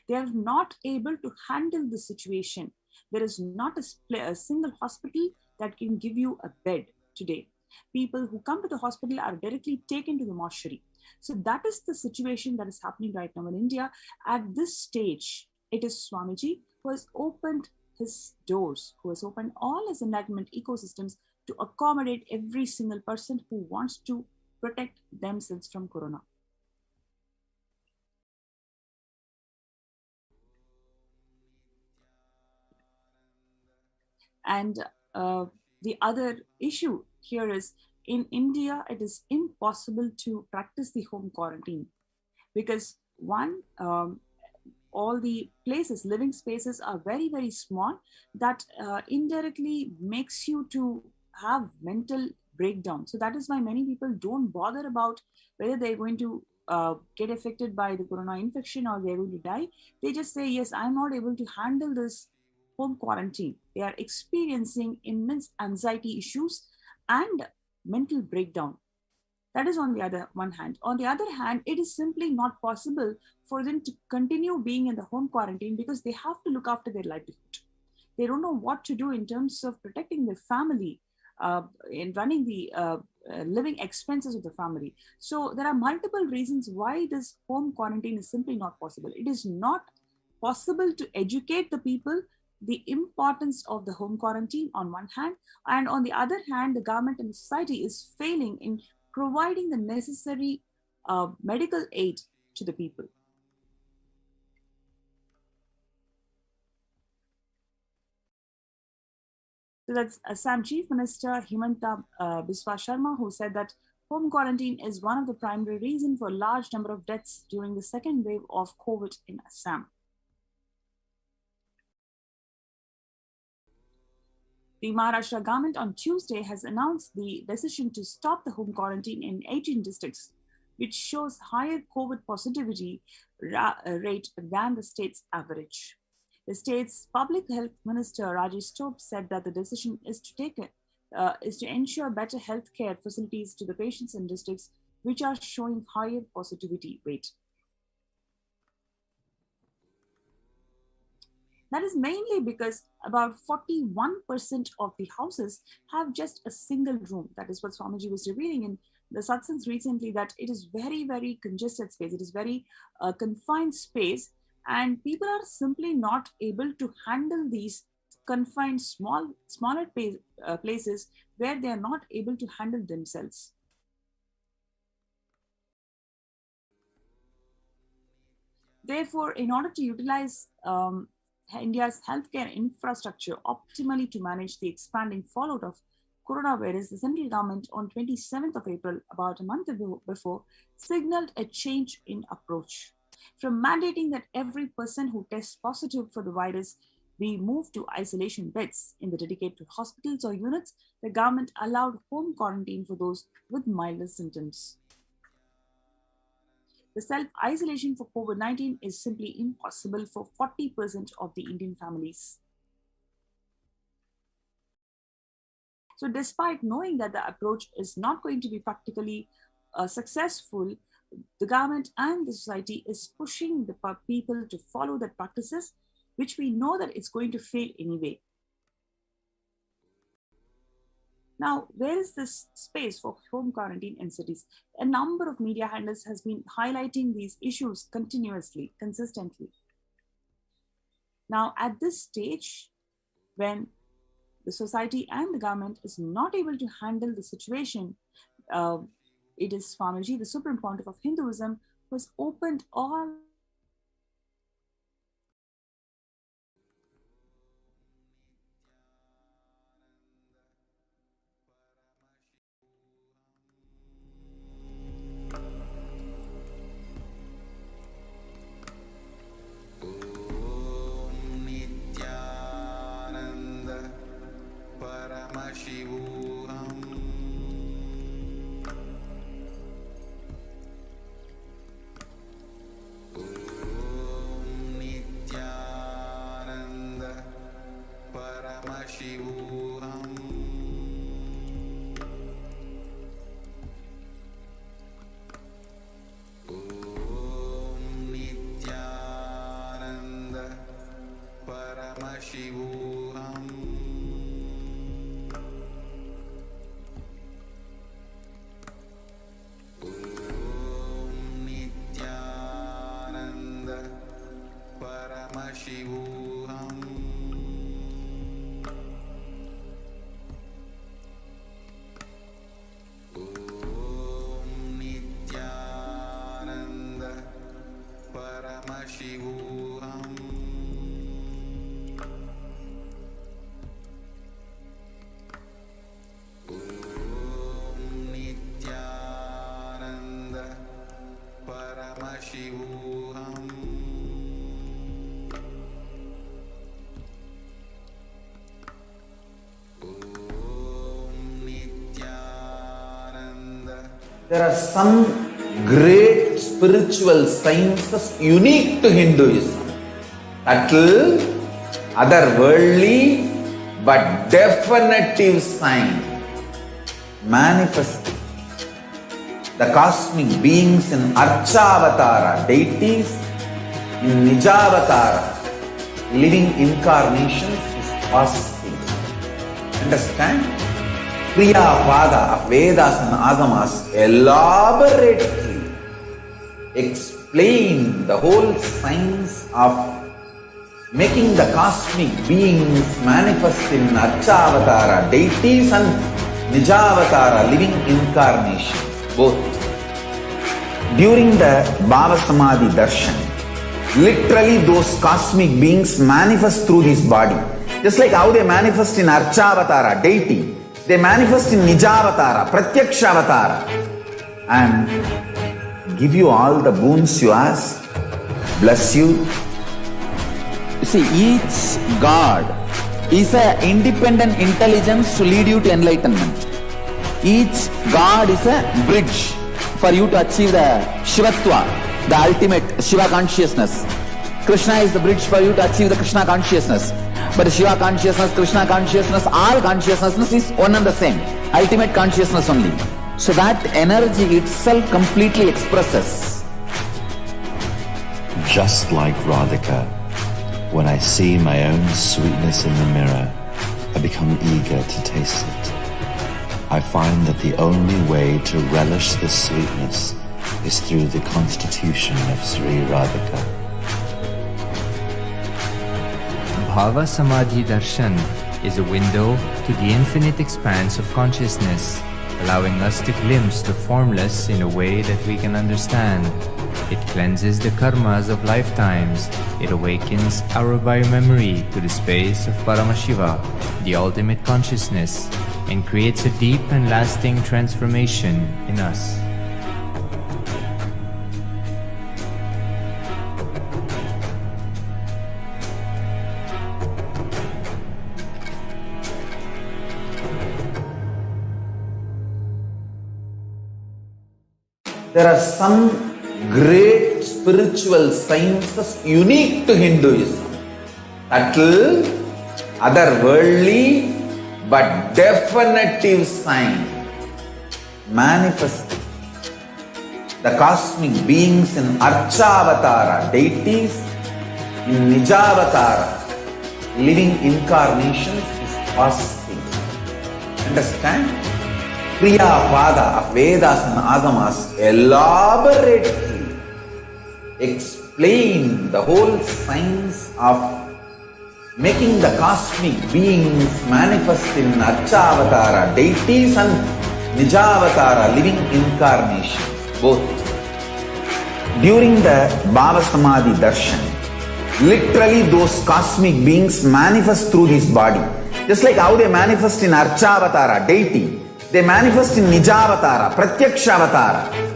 They are not able to handle the situation. There is not a single hospital that can give you a bed today. People who come to the hospital are directly taken to the mortuary. So that is the situation that is happening right now in India. At this stage, it is Swamiji who has opened his doors, who has opened all his enlightenment ecosystems to accommodate every single person who wants to protect themselves from corona. And the other issue here is, in India, it is impossible to practice the home quarantine because one, all the places, living spaces are very, very small. That indirectly makes you to have mental breakdown. So that is why many people don't bother about whether they're going to get affected by the corona infection or they're going to die. They just say, yes, I'm not able to handle this home quarantine. They are experiencing immense anxiety issues and mental breakdown. That is on the other one hand. On the other hand, it is simply not possible for them to continue being in the home quarantine because they have to look after their livelihood. They don't know what to do in terms of protecting their family, in running the living expenses of the family. So there are multiple reasons why this home quarantine is simply not possible. It is not possible to educate the people the importance of the home quarantine on one hand, and on the other hand, the government and the society is failing in providing the necessary medical aid to the people. So that's Assam Chief Minister Himanta Biswa Sharma, who said that home quarantine is one of the primary reasons for a large number of deaths during the second wave of COVID in Assam. The Maharashtra government on Tuesday has announced the decision to stop the home quarantine in 18 districts, which shows higher COVID positivity rate than the state's average. The state's public health minister Rajesh Tope said that the decision is to ensure better healthcare facilities to the patients in districts which are showing higher positivity rate. That is mainly because about 41% of the houses have just a single room. That is what Swamiji was revealing in the satsangs recently, that it is very, very congested space. It is very confined space, and people are simply not able to handle these confined smaller places where they are not able to handle themselves. Therefore, in order to utilize India's healthcare infrastructure optimally to manage the expanding fallout of coronavirus, the central government on 27th of April, about a month before, signaled a change in approach. From mandating that every person who tests positive for the virus be moved to isolation beds in the dedicated hospitals or units, the government allowed home quarantine for those with milder symptoms. The self-isolation for COVID-19 is simply impossible for 40% of the Indian families. So despite knowing that the approach is not going to be practically successful, the government and the society is pushing the people to follow the practices, which we know that it's going to fail anyway. Now, where is this space for home quarantine in cities? A number of media handles has been highlighting these issues continuously, consistently. Now, at this stage, when the society and the government is not able to handle the situation, it is Swamiji, the Supreme Pontiff of Hinduism, who has opened all There are some great spiritual sciences unique to Hinduism. Subtle, otherworldly, but definitive sign. Manifesting. The cosmic beings in Archavatara, deities in Nijavatara, living incarnations is possible. Understand? Kriya Pada of Vedas and Agamas elaborately explain the whole science of making the cosmic beings manifest in Archavatara, deities and Nijavatara, living incarnations, both. During the Bhava Samadhi Darshan, literally those cosmic beings manifest through this body. Just like how they manifest in Archavatara, deity, they manifest in Nijavatara, Pratyakshavatara, and give you all the boons you ask, bless you. You see, each God is an independent intelligence to lead you to enlightenment. Each God is a bridge for you to achieve the Shivatva, the ultimate Shiva consciousness. Krishna is the bridge for you to achieve the Krishna consciousness. But Shiva consciousness, Krishna consciousness, all consciousness is one and the same. Ultimate consciousness only. So that energy itself completely expresses. Just like Radhika, when I see my own sweetness in the mirror, I become eager to taste it. I find that the only way to relish this sweetness is through the constitution of Sri Radhika. Bhava Samadhi Darshan is a window to the infinite expanse of consciousness, allowing us to glimpse the formless in a way that we can understand. It cleanses the karmas of lifetimes. It awakens our biomemory to the space of Paramashiva, the ultimate consciousness, and creates a deep and lasting transformation in us. There are some great spiritual sciences unique to Hinduism. Subtle, otherworldly, but definitive sign. Manifesting. The cosmic beings in Archavatara, deities in Nijavatara, living incarnations is possible. Understand? Kriya Pada of Vedas and Agamas elaborately explain the whole science of making the cosmic beings manifest in Archavatara, deities and Nijavatara, living incarnations, both. During the Bhava Samadhi Darshan, literally those cosmic beings manifest through this body. Just like how they manifest in Archavatara, deity, they manifest in Nijavatara, Pratyakshavatara.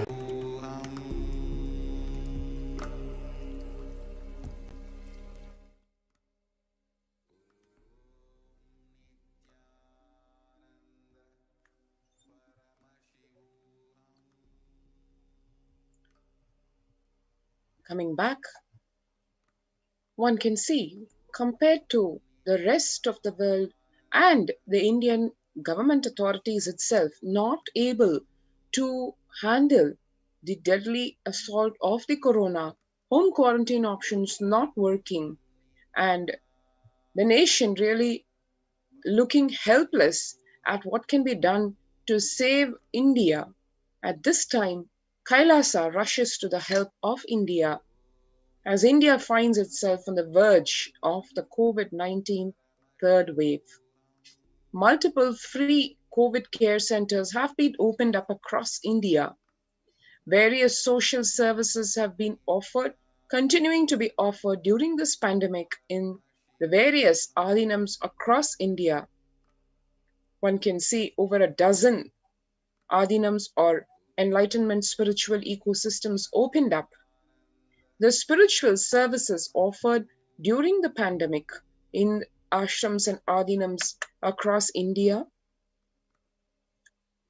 Coming back, one can see, compared to the rest of the world and the Indian government authorities itself not able to handle the deadly assault of the corona, home quarantine options not working, and the nation really looking helpless at what can be done to save India. At this time, Kailasa rushes to the help of India as India finds itself on the verge of the COVID-19 third wave. Multiple free COVID care centers have been opened up across India. Various social services have been offered, continuing to be offered during this pandemic in the various adinams across India. One can see over a dozen adinams or enlightenment spiritual ecosystems opened up. The spiritual services offered during the pandemic in ashrams and adinams across India,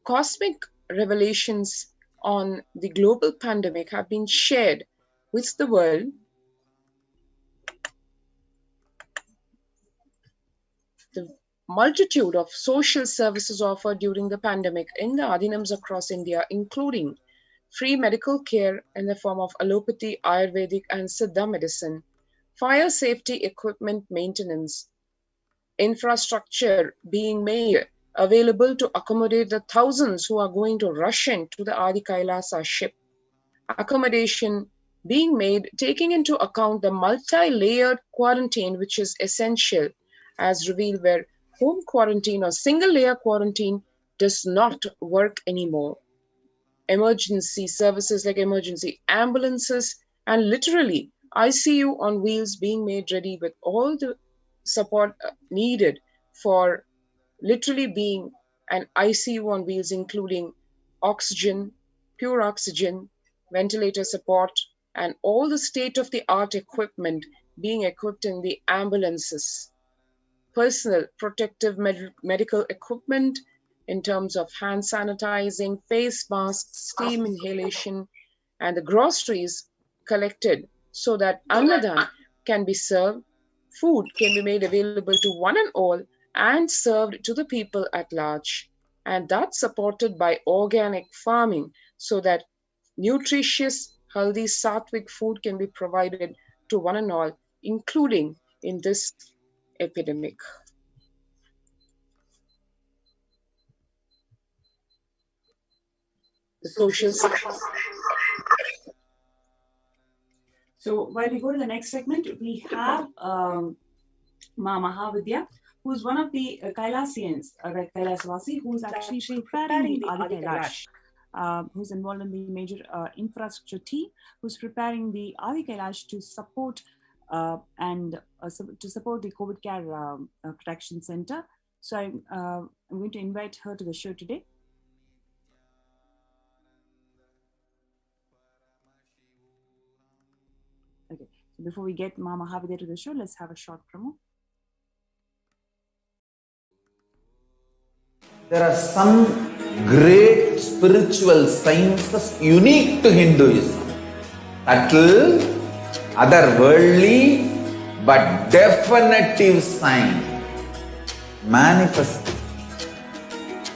cosmic revelations on the global pandemic have been shared with the world, the multitude of social services offered during the pandemic in the Adinams across India, including free medical care in the form of allopathy, Ayurvedic, and Siddha medicine, fire safety equipment maintenance, infrastructure being made available to accommodate the thousands who are going to rush into the Adi Kailasa ship, accommodation being made taking into account the multi-layered quarantine which is essential as revealed, where home quarantine or single layer quarantine does not work anymore. Emergency services like emergency ambulances and literally ICU on wheels being made ready with all the support needed for literally being an ICU on wheels, including oxygen, pure oxygen, ventilator support, and all the state-of-the-art equipment being equipped in the ambulances. Personal protective medical equipment in terms of hand sanitizing, face masks, steam inhalation, and the groceries collected so that Annadan can be served, food can be made available to one and all, and served to the people at large. And that's supported by organic farming so that nutritious, healthy, sattvic food can be provided to one and all, including in this epidemic. The social. So while we go to the next segment, we have Ma Mahavidya, who is one of the Kailasians, Kailaswasi, who is actually preparing the Adi Kailash, who's involved in the major infrastructure team, who's preparing the Adi Kailash to support to support the COVID Care Protection Center. So I'm going to invite her to the show today. Okay, so before we get Ma Mahavidya to the show, let's have a short promo. There are some great spiritual sciences unique to Hinduism. Subtle, otherworldly, but definitive sign. Manifesting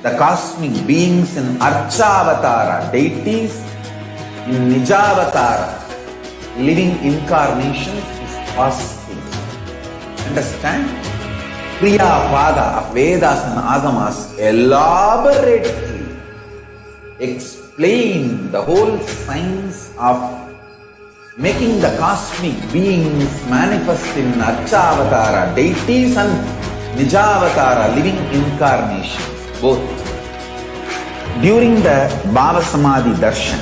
the cosmic beings in Archavatara, deities in Nijavatara, living incarnations is possible. Understand? Kriya Pada of Vedas and Agamas elaborately explain the whole science of making the cosmic beings manifest in Archavatara, deities, and Nijavatara, living incarnations, both. During the Bhava Samadhi Darshan,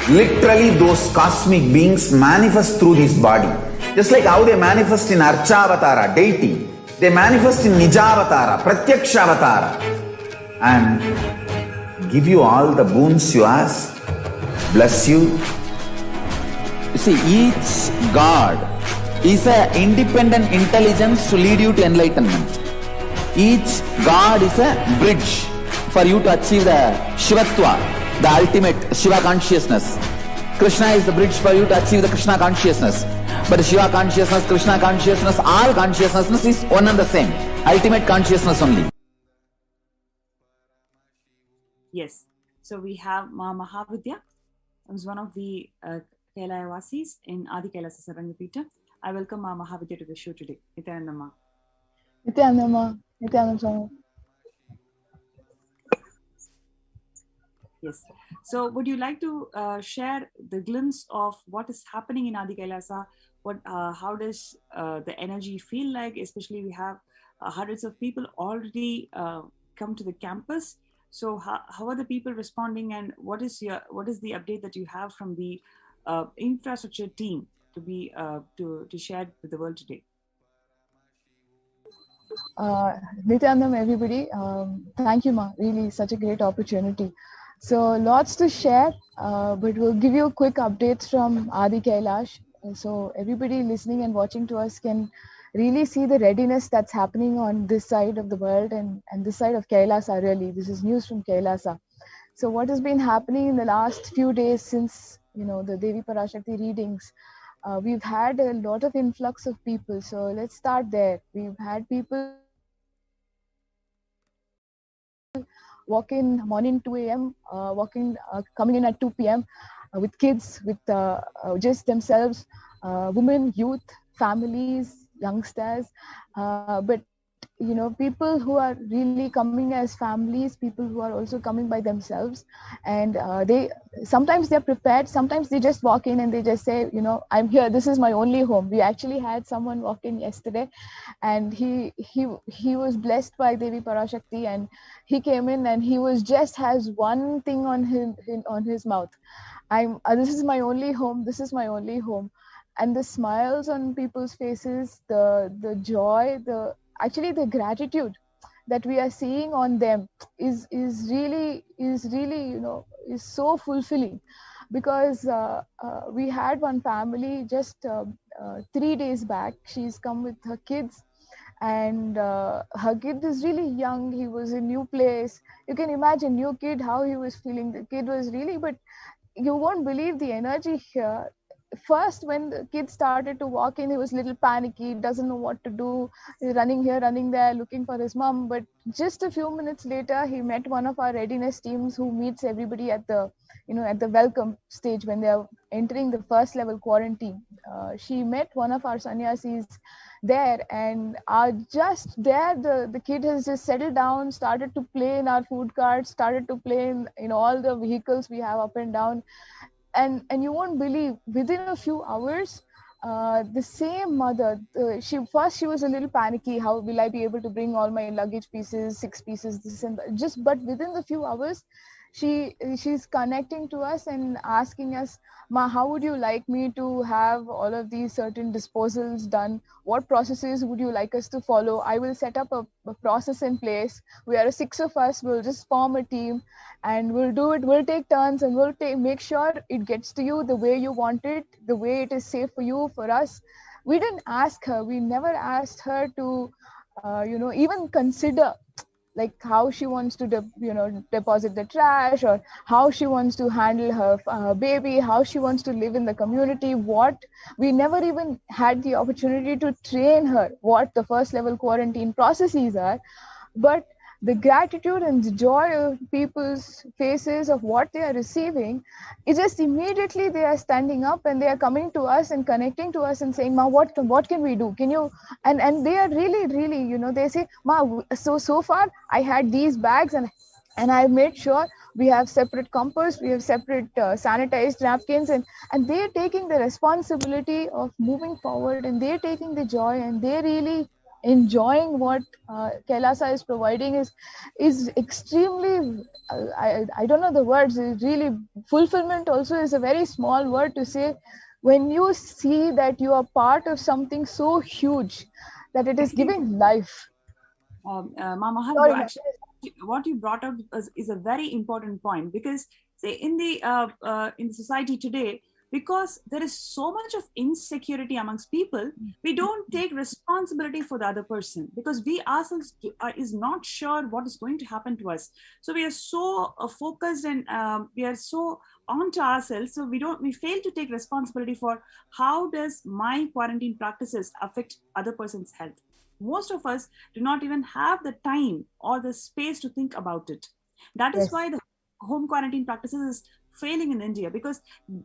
literally those cosmic beings manifest through this body. Just like how they manifest in Archavatara, deity, they manifest in Nijavatara, Pratyakshavatara, and give you all the boons you ask, bless you. You see, each God is an independent intelligence to lead you to enlightenment. Each God is a bridge for you to achieve the Shivatva, the ultimate Shiva consciousness. Krishna is the bridge for you to achieve the Krishna consciousness. But the Shiva consciousness, Krishna consciousness, all consciousness is one and the same. Ultimate consciousness only. Yes. So we have Ma Mahavidya, who's one of the Kailavasis in Adi Kailasa Sarangapita. I welcome Ma Mahavidya to the show today. Nityanandama. Nityanandama. Nityanandama. Yes. So would you like to share the glimpse of what is happening in Adi Kailasa? How does the energy feel like? Especially we have hundreds of people already come to the campus. So how are the people responding, and what is the update that you have from the infrastructure team to share with the world today? Nityanandam, everybody. Thank you, Ma. Really, such a great opportunity. So lots to share, but we'll give you quick updates from Adi Kailash. So everybody listening and watching to us can really see the readiness that's happening on this side of the world and this side of Kailasa, really. This is news from Kailasa. So what has been happening in the last few days since, the Devi Parashakti readings, we've had a lot of influx of people. So let's start there. We've had people walk in morning 2 a.m., coming in at 2 p.m. With kids, with just themselves, women, youth, families, youngsters. But people who are really coming as families, people who are also coming by themselves, and they sometimes they're prepared, sometimes they just walk in and they just say, I'm here, this is my only home. We actually had someone walk in yesterday, and he was blessed by Devi Parashakti, and he came in and he was just has one thing on his mouth. This is my only home, this is my only home. And the smiles on people's faces, the joy, the gratitude that we are seeing on them is really is so fulfilling. Because we had one family just 3 days back. She's come with her kids, and her kid is really young. He was a new place. You can imagine, new kid, how he was feeling. The kid was really, but you won't believe the energy here. First, when the kid started to walk in, he was a little panicky, doesn't know what to do. He's running here, running there, looking for his mom. But just a few minutes later, he met one of our readiness teams who meets everybody at the welcome stage when they are entering the first level quarantine. She met one of our sannyasis there, and just there, the kid has just settled down, started to play in our food carts, started to play in all the vehicles we have up and down. And you won't believe, within a few hours, the same mother, she was a little panicky. How will I be able to bring all my luggage pieces, 6 pieces, this and that? But within the few hours, she's connecting to us and asking us, Ma, how would you like me to have all of these certain disposals done? What processes would you like us to follow? I will set up a process in place. We are 6 of us, we'll just form a team, and we'll do it. We'll take turns, and make sure it gets to you the way you want it, the way it is safe for you, for us. We didn't ask her, we never asked her to even consider, like, how she wants to deposit the trash, or how she wants to handle her baby, how she wants to live in the community. What We never even had the opportunity to train her what the first level quarantine processes are. But the gratitude and the joy of people's faces of what they are receiving, it's just immediately they are standing up and they are coming to us and connecting to us and saying, Ma, what can we do? Can you? And they are really, they say, Ma, so far I had these bags, and I made sure we have separate compost, we have separate sanitized napkins, and they're taking the responsibility of moving forward, and they're taking the joy, and they're really enjoying what Kailasa is providing is extremely, I don't know the words. It's really, fulfillment also is a very small word to say. When you see that you are part of something so huge, that it is giving life. Mahal, what you brought up is a very important point, because say in the society today, because there is so much of insecurity amongst people, we don't take responsibility for the other person, because we ourselves is not sure what is going to happen to us. So we are so focused, and we are so onto ourselves, so we fail to take responsibility for how does my quarantine practices affect other person's health. Most of us do not even have the time or the space to think about it. That is why the home quarantine practices is failing in India, because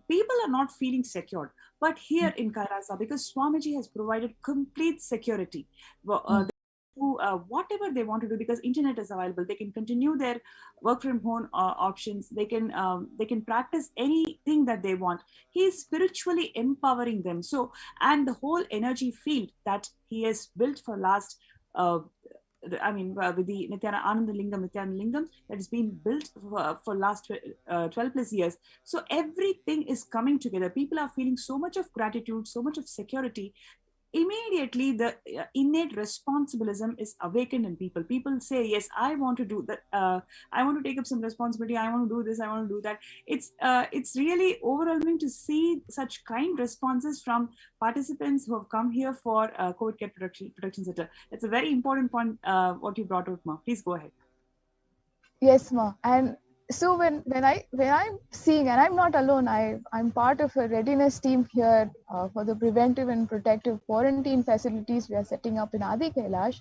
people are not feeling secure. But here in Kailasa, because Swamiji has provided complete security, whatever they want to do, because internet is available, they can continue their work from home options. They can practice anything that they want. He is spiritually empowering them. So, and the whole energy field that he has built for last with the Nityananda Lingam that has been built for last 12 plus years. So everything is coming together. People are feeling so much of gratitude, so much of security. Immediately the innate responsibilism is awakened in people. People say, yes, I want to do that. I want to take up some responsibility. I want to do this. I want to do that. It's really overwhelming to see such kind responses from participants who have come here for COVID Care Protection Center. It's a very important point what you brought out, Ma. Please go ahead. Yes, Ma. And so when I'm seeing, and I'm not alone, I'm part of a readiness team here for the preventive and protective quarantine facilities we are setting up in Adi Kailash.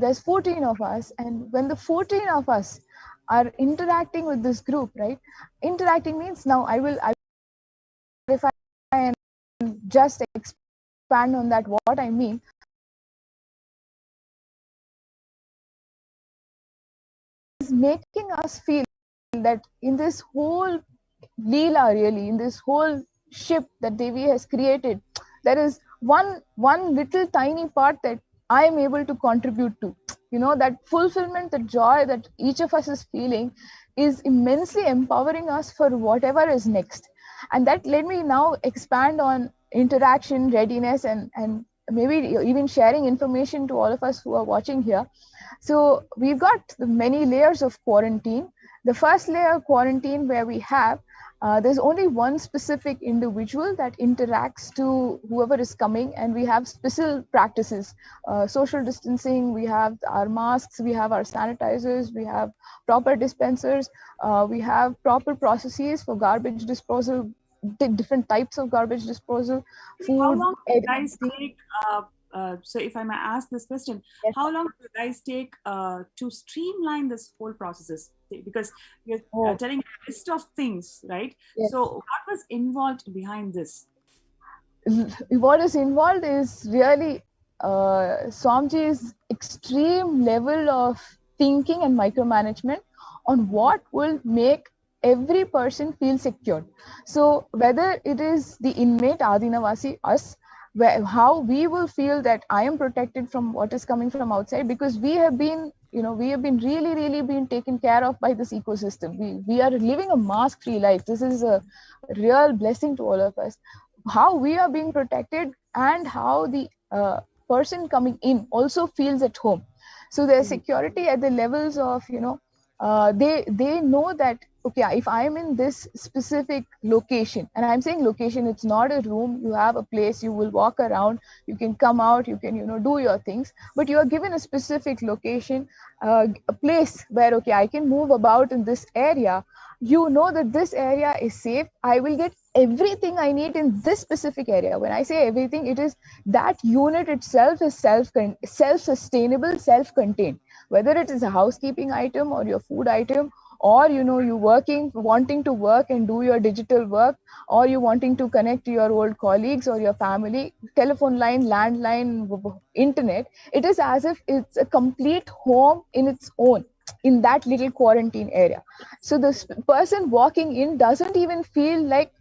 There's 14 of us, and when the 14 of us are interacting with this group, right? Interacting means, now I if I just expand on that, what I mean is making us feel that in this whole Leela, really, in this whole ship that Devi has created, there is one little tiny part that I am able to contribute to. You know, that fulfillment, the joy that each of us is feeling is immensely empowering us for whatever is next. And that let me now expand on interaction, readiness, and maybe even sharing information to all of us who are watching here. So we've got many layers of quarantine. The first layer of quarantine, where we have there's only one specific individual that interacts to whoever is coming, and we have special practices, social distancing, we have our masks, we have our sanitizers, we have proper dispensers, we have proper processes for garbage disposal, different types of garbage disposal, food. How long do you guys take? So, if I may ask this question, Yes. how long do you guys take to streamline this whole processes? Because you're telling a list of things, right? Yes. So, what was involved behind this? What is involved is really Swamiji's extreme level of thinking and micromanagement on what will make every person feel secure. So whether it is the inmate, Adinavasi, us, how we will feel that I am protected from what is coming from outside, because we have been, we have been really been taken care of by this ecosystem. We are living a mask-free life. This is a real blessing to all of us. How we are being protected, and how the person coming in also feels at home. So there's security at the levels of, they know that, okay, if I am in this specific location, and I'm saying location, it's not a room, you have a place, you will walk around, you can come out, you can, do your things, but you are given a specific location, a place where, okay, I can move about in this area. You know that this area is safe. I will get everything I need in this specific area. When I say everything, it is that unit itself is self-sustainable, self-contained. Whether it is a housekeeping item or your food item, or you wanting to work and do your digital work, or you wanting to connect to your old colleagues or your family, telephone line, landline, internet, it is as if it's a complete home in its own, in that little quarantine area. So this person walking in doesn't even feel like,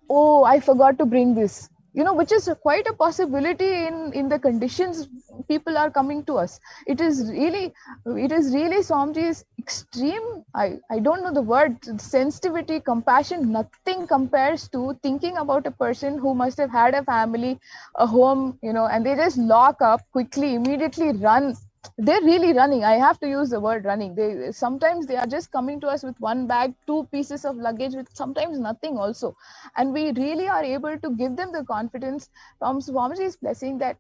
oh, I forgot to bring this, which is quite a possibility in the conditions people are coming to us. It is really Swamiji's extreme, I don't know the word, sensitivity, compassion. Nothing compares to thinking about a person who must have had a family, a home, and they just lock up quickly, immediately run. They're really running. I have to use the word running. Sometimes they are just coming to us with one bag, two pieces of luggage, with sometimes nothing also. And we really are able to give them the confidence from Swamiji's blessing that,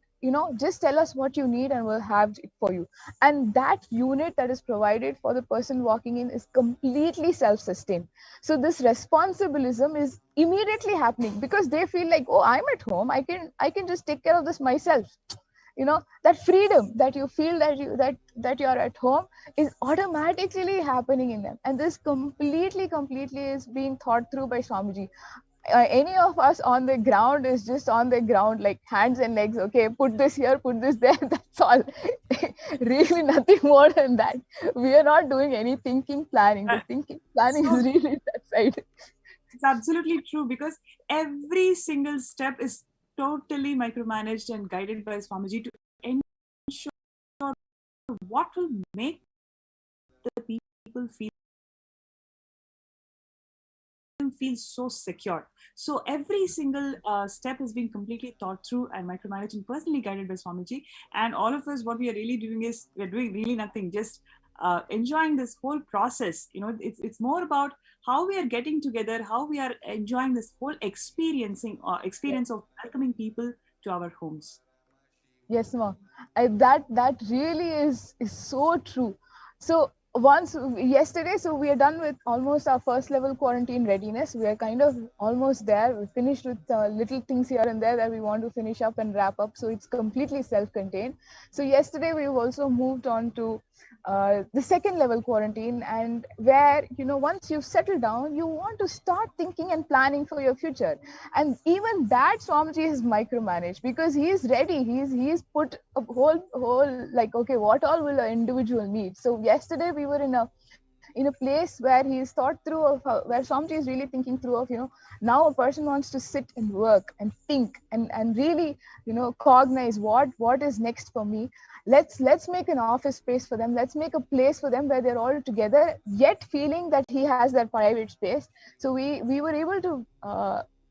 just tell us what you need and we'll have it for you. And that unit that is provided for the person walking in is completely self-sustained. So this responsibilism is immediately happening, because they feel like, oh, I'm at home, I can just take care of this myself. That freedom that you feel, that you're at home, is automatically happening in them. And this completely is being thought through by Swamiji. Any of us on the ground is just on the ground, like hands and legs. Okay, put this here, put this there. That's all. Really nothing more than that. We are not doing any thinking, planning. The thinking, planning is really that side. It's absolutely true, because every single step is totally micromanaged and guided by Swamiji to ensure what will make the people feel so secure. So every single step has been completely thought through and micromanaged and personally guided by Swamiji. And all of us, what we are really doing is, we're doing really nothing, just enjoying this whole process. It's more about how we are getting together, how we are enjoying this whole experience of welcoming people to our homes. Yes, ma. That really is so true. So once yesterday, so we are done with almost our first level quarantine readiness. We are kind of almost there. We finished with little things here and there that we want to finish up and wrap up, so it's completely self-contained. So yesterday we've also moved on to the second level quarantine, and where, you know, once you've settled down, you want to start thinking and planning for your future. And even that Swamiji is micromanaged, because he's ready. He's put a whole like, okay, what all will an individual need? So yesterday we were in a place where he's thought through of where Swamiji is really thinking through of, you know, now a person wants to sit and work and think and really, you know, cognize what is next for me. Let's make an office space for them. Let's make a place for them where they're all together, yet feeling that he has that private space. So we were able to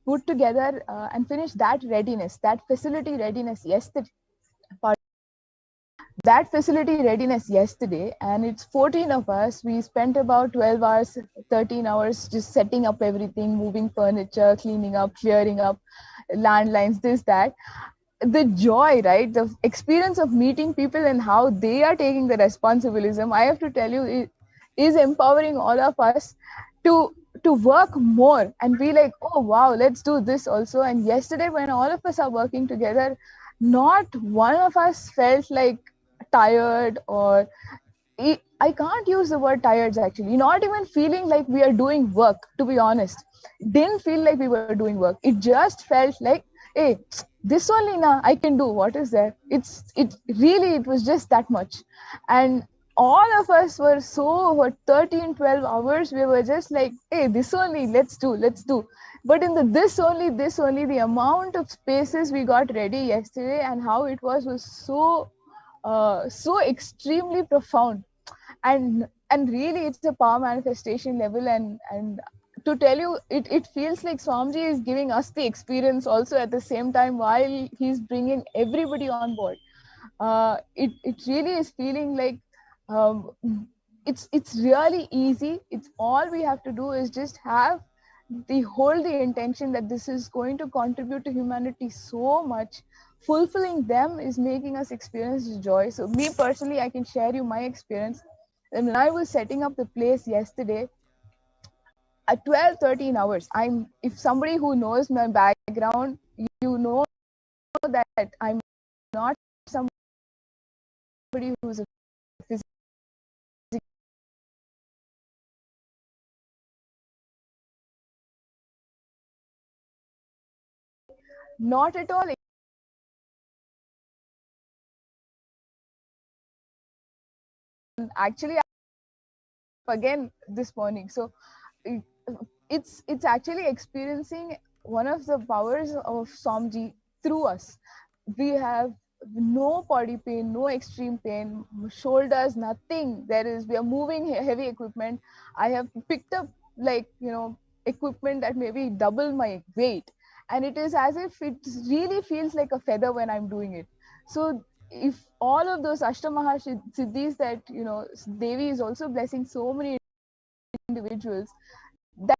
put together and finish that readiness, that facility readiness yesterday. That facility readiness yesterday, and it's 14 of us. We spent about 12 hours, 13 hours just setting up everything, moving furniture, cleaning up, clearing up landlines, this, that. The joy, right? The experience of meeting people and how they are taking the responsibilism, I have to tell you, it is empowering all of us to work more and be like, oh wow, let's do this also. And yesterday when all of us are working together, not one of us felt like tired, or I can't use the word tired actually, not even feeling like we are doing work, to be honest. Didn't feel like we were doing work. It just felt like, hey, this only now I can do. What is there? It really, it was just that much. And all of us were so, what, 13, 12 hours, we were just like, hey, this only, let's do. But in the this only, the amount of spaces we got ready yesterday and how it was so extremely profound. And really it's a power manifestation level. And to tell you, it feels like Swamiji is giving us the experience also at the same time, while he's bringing everybody on board. It really is feeling like um, it's really easy. It's all we have to do is just have the intention that this is going to contribute to humanity so much. Fulfilling them is making us experience joy. So me personally, I can share you my experience. And when I was setting up the place yesterday at 12, 13 hours, if somebody who knows my background, you know that I'm not somebody who's a physical, not at all. Actually, again this morning. So it's actually experiencing one of the powers of Somji through us. We have no body pain, no extreme pain, shoulders, nothing. We are moving heavy equipment. I have picked up, like, you know, equipment that maybe double my weight, and it is as if it really feels like a feather when I'm doing it. So if all of those Ashtamaha Siddhis that, you know, Devi is also blessing so many individuals, that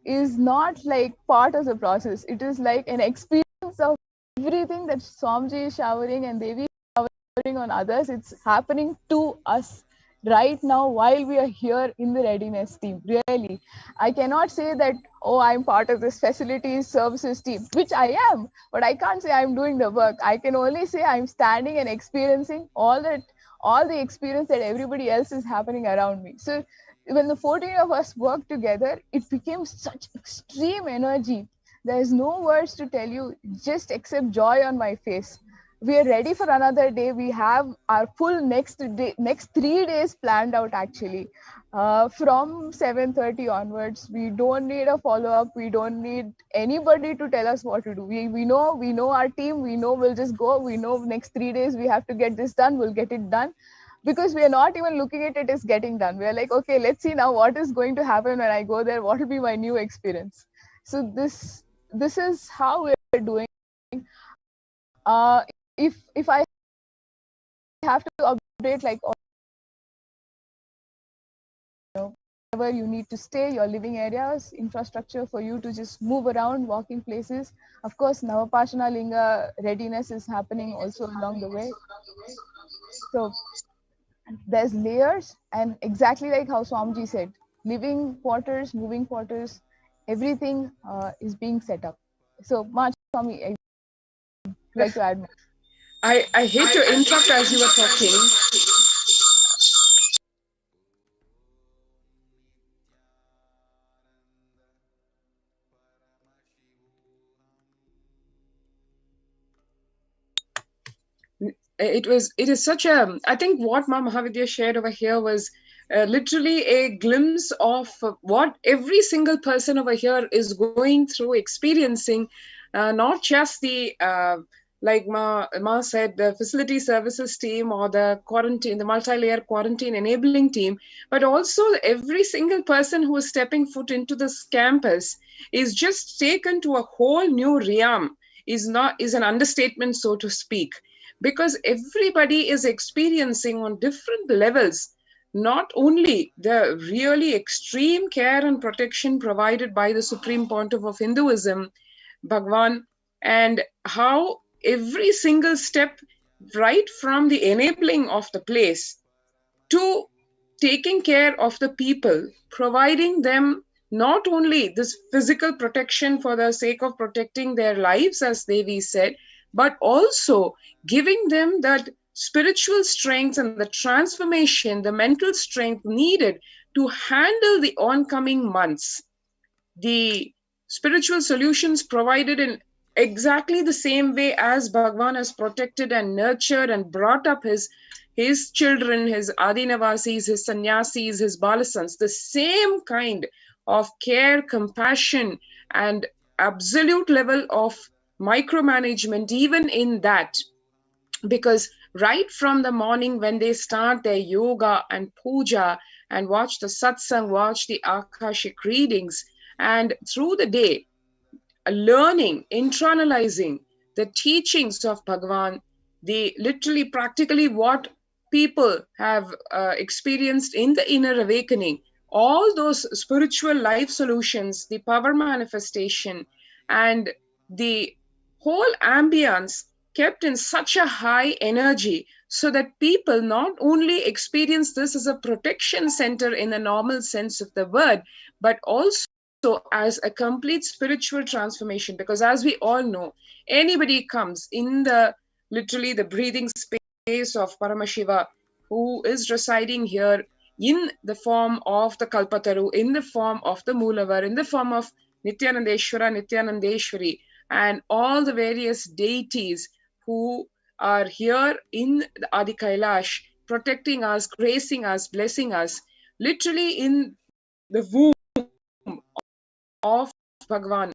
is not like part of the process. It is like an experience of everything that Swamiji is showering and Devi is showering on others. It's happening to us right now while we are here in the readiness team. Really, I cannot say that, oh, I'm part of this facilities services team, which I am, but I can't say I'm doing the work. I can only say I'm standing and experiencing all the experience that everybody else is happening around me. So when the 14 of us worked together, it became such extreme energy. There's no words to tell you, just except joy on my face. We are ready for another day. We have our full next 3 days planned out actually. From 7:30 onwards, we don't need a follow up. We don't need anybody to tell us what to do. We know our team. We know we'll just go. We know next 3 days we have to get this done. We'll get it done, because we are not even looking at it as getting done. We are like, okay, let's see now what is going to happen when I go there. What will be my new experience? So this is how we're doing. Uh, if I have to update, like, you know, you need to stay, your living areas, infrastructure for you to just move around, walking places. Of course, Navapashana Linga readiness is happening also along the way. So there's layers, and exactly like how Swamiji said, living quarters, moving quarters, everything is being set up. So much, Swami, I'd like to add more. I hate to interrupt as you were talking. It is such a, I think what Ma Mahavidya shared over here was literally a glimpse of what every single person over here is going through, experiencing, not just the like Ma said, the facility services team or the quarantine, the multi-layer quarantine enabling team, but also every single person who is stepping foot into this campus is just taken to a whole new realm, is an understatement, so to speak, because everybody is experiencing on different levels not only the really extreme care and protection provided by the Supreme Pontiff of Hinduism, Bhagwan, and how every single step, right from the enabling of the place to taking care of the people, providing them not only this physical protection for the sake of protecting their lives, as Devi said, but also giving them that spiritual strength and the transformation, the mental strength needed to handle the oncoming months. The spiritual solutions provided in exactly the same way as Bhagwan has protected and nurtured and brought up his children, his Adinavasis, his Sannyasis, his Balasans, the same kind of care, compassion, and absolute level of micromanagement, even in that. Because right from the morning when they start their yoga and puja and watch the satsang, watch the Akashic readings, and through the day, learning, internalizing the teachings of Bhagavan, the literally practically what people have experienced in the inner awakening, all those spiritual life solutions, the power manifestation, and the whole ambience kept in such a high energy so that people not only experience this as a protection center in the normal sense of the word, but also as a complete spiritual transformation. Because as we all know, anybody comes in the literally the breathing space of Paramashiva, who is residing here in the form of the Kalpataru, in the form of the Moolavar, in the form of Nityanandeshwara, Nityanandeshwari, and all the various deities who are here in the Adi Kailash, protecting us, gracing us, blessing us, literally in the womb of Bhagavan.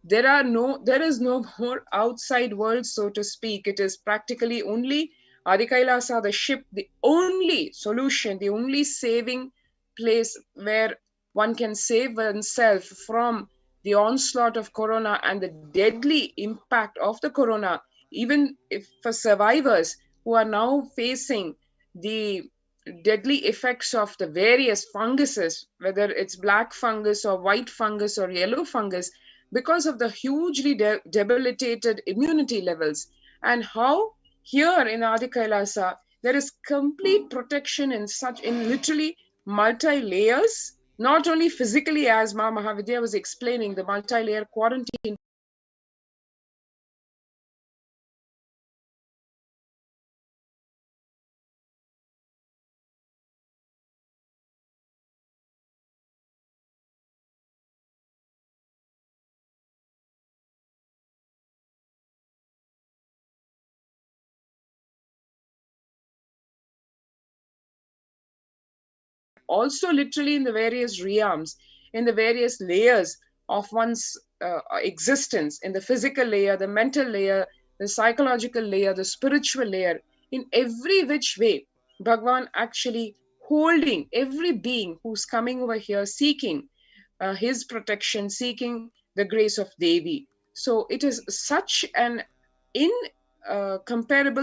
There is no more outside world, so to speak. It is practically only Adi Kailasa, the ship, the only solution, the only saving place where one can save oneself from the onslaught of corona and the deadly impact of the corona, even if for survivors who are now facing the deadly effects of the various funguses, whether it's black fungus or white fungus or yellow fungus, because of the hugely debilitated immunity levels. And how here in Adi Kailasa, there is complete protection in literally multi-layers, not only physically, as Ma Mahavidya was explaining, the multi-layer quarantine, also literally in the various realms, in the various layers of one's existence, in the physical layer, the mental layer, the psychological layer, the spiritual layer, in every which way, Bhagwan actually holding every being who's coming over here, seeking his protection, seeking the grace of Devi. So it is such an incomparable